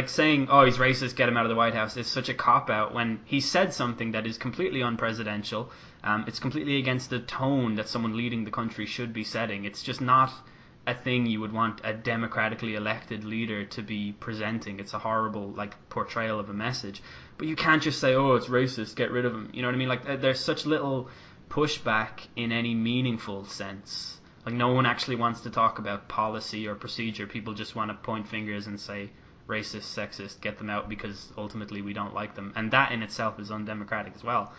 saying, oh, he's racist, get him out of the White House, is such a cop out when he said something that is completely unpresidential. It's completely against the tone that someone leading the country should be setting. It's just not a thing you would want a democratically elected leader to be presenting. It's a horrible like portrayal of a message. But you can't just say, oh, it's racist, get rid of him. You know what I mean? Like, there's such little pushback in any meaningful sense. Like no one actually wants to talk about policy or procedure. People just want to point fingers and say racist, sexist, get them out because ultimately we don't like them, and that in itself is undemocratic as well.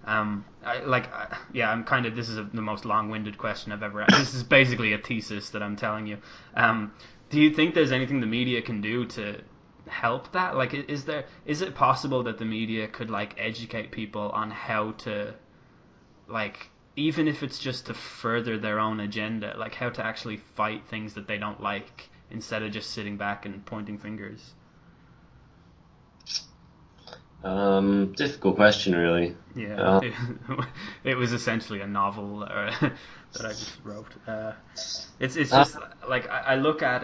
I'm kind of, this is the most long-winded question I've ever. This is basically a thesis that I'm telling you. Do you think there's anything the media can do to help that? Like, is it possible that the media could like educate people on how to, like, even if it's just to further their own agenda, like how to actually fight things that they don't like instead of just sitting back and pointing fingers? Difficult question, really. Yeah, it was essentially a novel that I just wrote. It's Uh, just like I look at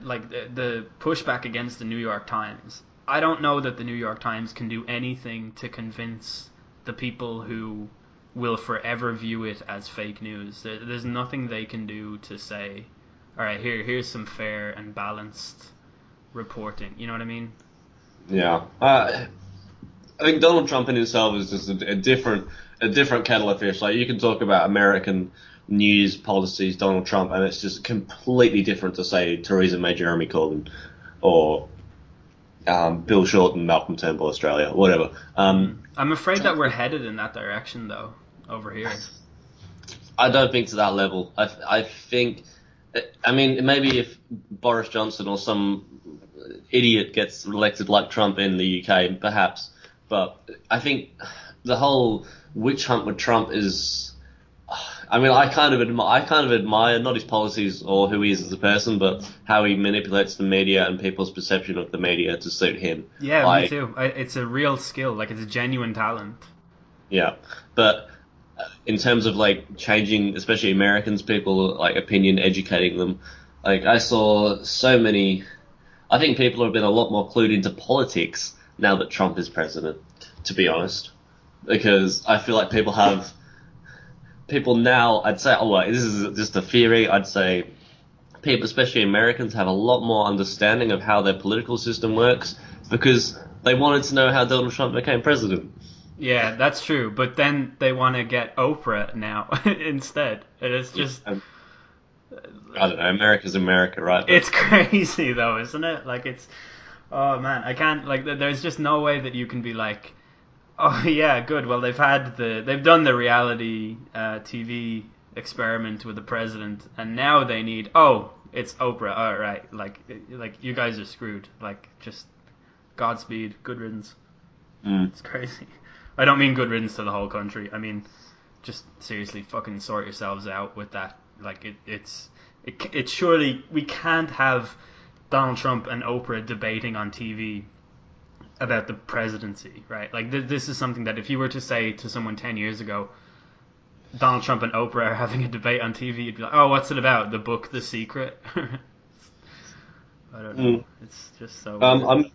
like the pushback against the New York Times. I don't know that the New York Times can do anything to convince the people who will forever view it as fake news. There's nothing they can do to say, all right, here's some fair and balanced reporting. You know what I mean? yeah. I think Donald Trump in himself is just a different kettle of fish. Like, you can talk about American news policies, Donald Trump, and it's just completely different to, say, Theresa May, Jeremy Corbyn, or Bill Shorten, Malcolm Turnbull, Australia, whatever. I'm afraid that we're headed in that direction, though, over here. I don't think to that level. I think, I mean, maybe if Boris Johnson or some idiot gets elected like Trump in the UK, perhaps. But I think the whole witch hunt with Trump is. I mean, I kind of admire not his policies or who he is as a person, but how he manipulates the media and people's perception of the media to suit him. Yeah, me Like, too. It's a real skill. Like, it's a genuine talent. yeah, but in terms of like changing, especially Americans, people like opinion, educating them. Like, I saw so many. I think people have been a lot more clued into politics now that Trump is president, to be honest, because I feel like people now. I'd say, oh, well, this is just a theory. I'd say people, especially Americans, have a lot more understanding of how their political system works because they wanted to know how Donald Trump became president. Yeah, that's true. But then they want to get Oprah now instead. And it's just. Um, I don't know. America's America, right? But It's crazy, though, isn't it? Like, it's. Oh, man. I can't. Like, there's just no way that you can be like. Oh, yeah, good. Well, they've done the reality TV experiment with the president, and now they need. Oh, it's Oprah. All right. Like you guys are screwed. Like, just Godspeed. Good riddance. mm, It's crazy. I don't mean good riddance to the whole country. I mean, just seriously, fucking sort yourselves out with that. Like it surely we can't have Donald Trump and Oprah debating on TV about the presidency, right? Like this is something that if you were to say to someone 10 years ago, Donald Trump and Oprah are having a debate on TV, you'd be like, oh, what's it about? The book, The Secret. I don't know. mm. It's just so weird. I'm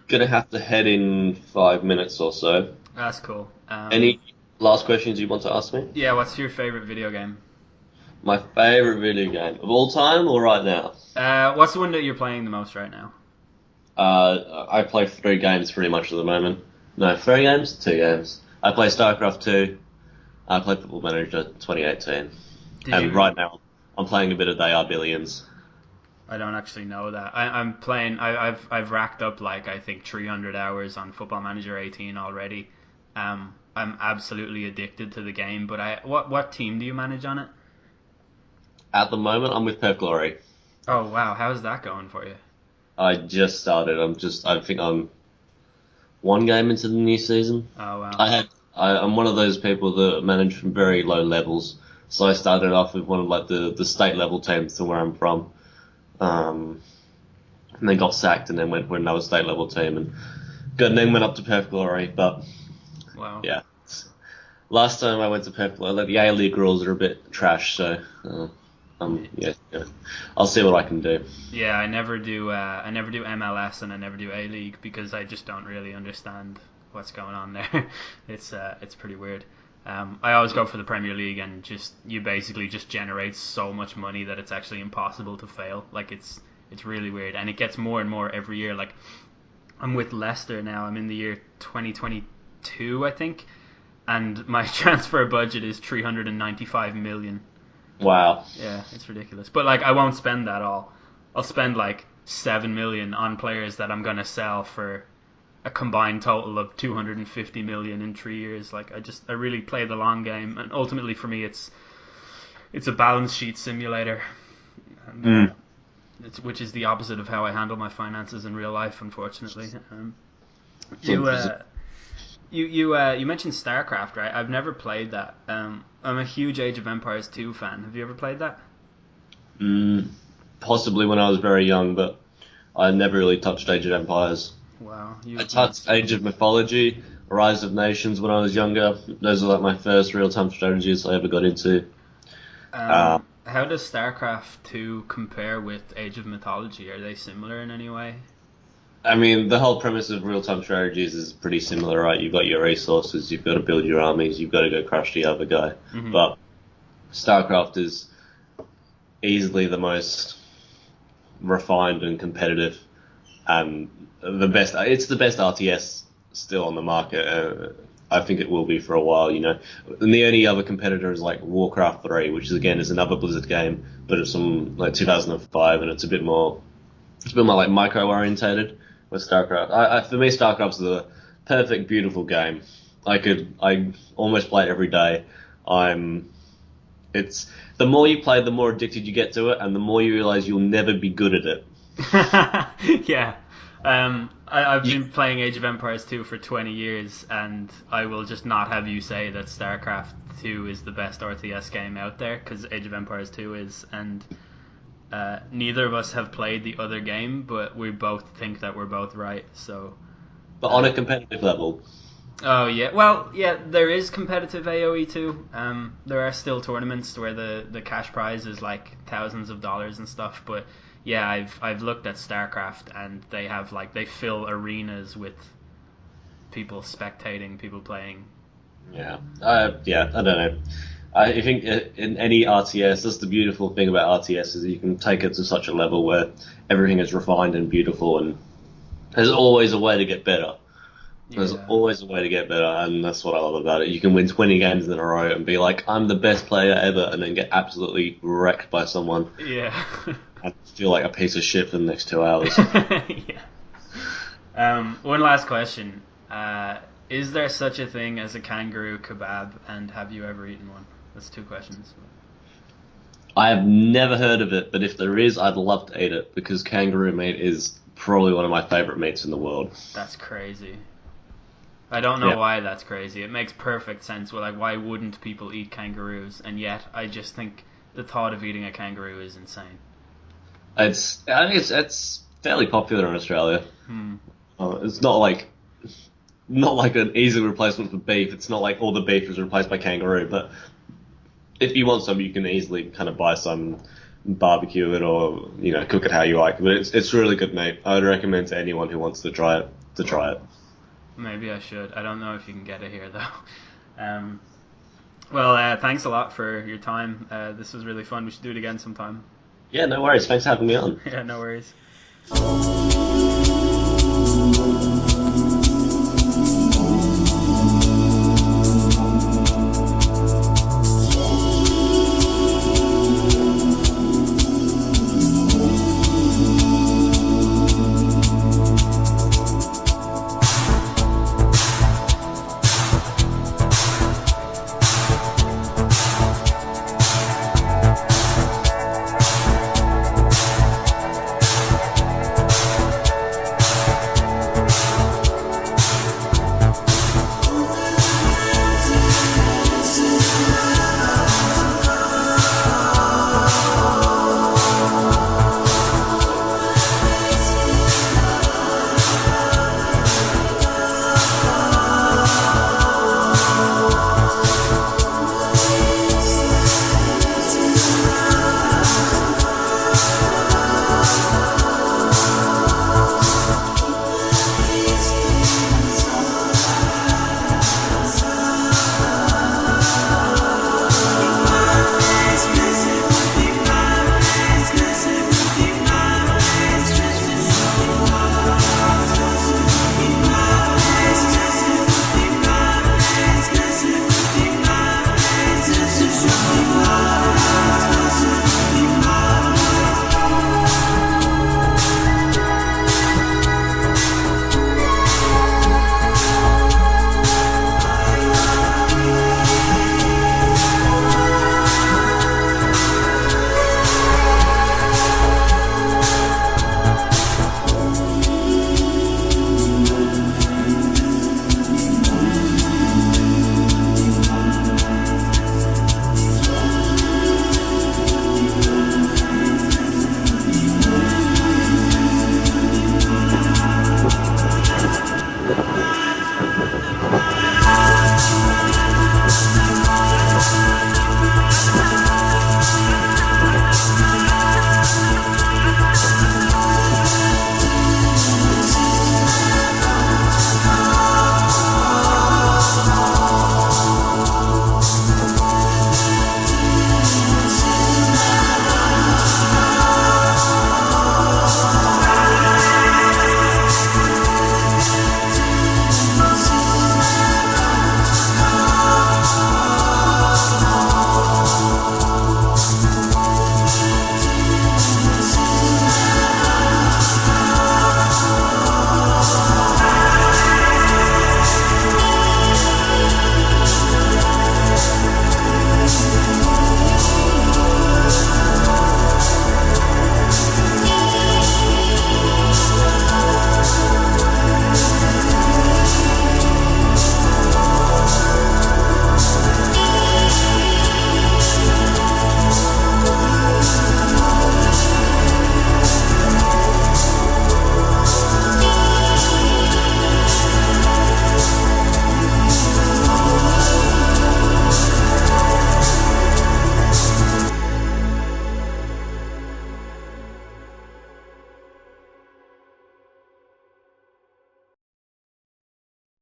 gonna have to head in 5 minutes or so. That's cool. Any last questions you want to ask me? Yeah, what's your favorite video game? My favorite video game of all time or right now? What's the one that you're playing the most right now? I play 3 games pretty much at the moment. No, 3 games? 2 games. I play StarCraft 2. I play Football Manager 2018. Right now, I'm playing a bit of They Are Billions. I don't actually know that. I'm playing. I've racked up like I think 300 hours on Football Manager 18 already. I'm absolutely addicted to the game. But what team do you manage on it? At the moment, I'm with Pep Glory. Oh wow, how's that going for you? I just started. I think I'm 1 game into the new season. Oh wow. I'm one of those people that manage from very low levels. So I started off with one of like the state level teams to where I'm from. And then got sacked and then went for another state level team and then went up to Perth Glory. But Wow. yeah, last time I went to Perth Glory, like, the A-League rules are a bit trash, so yeah, I'll see what I can do. Yeah, I never do. I never do MLS and I never do A League because I just don't really understand what's going on there. It's pretty weird. I always go for the Premier League and you basically just generate so much money that it's actually impossible to fail. Like it's really weird and it gets more and more every year. Like I'm with Leicester now. I'm in the year 2022, I think, and my transfer budget is 395 million. Wow. Yeah, it's ridiculous. But like, I won't spend that all. I'll spend like 7 million on players that I'm gonna sell for a combined total of 250 million in 3 years. Like, I really play the long game, and ultimately for me, it's a balance sheet simulator, and, which is the opposite of how I handle my finances in real life, unfortunately. You mentioned StarCraft, right? I've never played that. I'm a huge Age of Empires 2 fan. Have you ever played that? Possibly when I was very young, but I never really touched Age of Empires. Wow. I touched Age of Mythology, Rise of Nations when I was younger. Those are like my first real-time strategies I ever got into. How does StarCraft 2 compare with Age of Mythology? Are they similar in any way? I mean, the whole premise of real-time strategies is pretty similar, right? You've got your resources, you've got to build your armies, you've got to go crush the other guy. Mm-hmm. But StarCraft is easily the most refined and competitive, and the best. It's the best RTS still on the market. I think it will be for a while, you know. And the only other competitor is like Warcraft 3, which is again is another Blizzard game, but it's from like 2005, and it's a bit more like micro orientated. With StarCraft, for me, StarCraft's the perfect, beautiful game. I almost play it every day. It's the more you play, the more addicted you get to it, and the more you realize you'll never be good at it. Yeah. I've been playing Age of Empires 2 for 20 years, and I will just not have you say that StarCraft 2 is the best RTS game out there, because Age of Empires 2 is, and neither of us have played the other game, but we both think that we're both right. So, But on a competitive level. Oh yeah, well yeah, there is competitive AOE too. There are still tournaments where the cash prize is like thousands of dollars and stuff. But yeah, I've looked at StarCraft, and they fill arenas with people spectating, people playing. Yeah, I don't know. I think in any RTS, that's the beautiful thing about RTS is you can take it to such a level where everything is refined and beautiful, and there's always a way to get better. There's always a way to get better, and that's what I love about it. You can win 20 games in a row and be like, I'm the best player ever, and then get absolutely wrecked by someone. Yeah. And feel like a piece of shit for the next 2 hours. Yeah. One last question. Is there such a thing as a kangaroo kebab, and have you ever eaten one? That's 2 questions. I have never heard of it, but if there is, I'd love to eat it, because kangaroo meat is probably one of my favourite meats in the world. That's crazy. I don't know why that's crazy. It makes perfect sense. Well, like, why wouldn't people eat kangaroos? And yet, I just think the thought of eating a kangaroo is insane. I think it's fairly popular in Australia. It's not like an easy replacement for beef. It's not like all the beef is replaced by kangaroo. But if you want some, you can easily kind of buy some, barbecue it, or cook it how you like. But it's really good meat. I would recommend to anyone who wants to try it. Maybe I should. I don't know if you can get it here though. Well, thanks a lot for your time. This was really fun. We should do it again sometime. Yeah, no worries. Thanks for having me on. Yeah, no worries.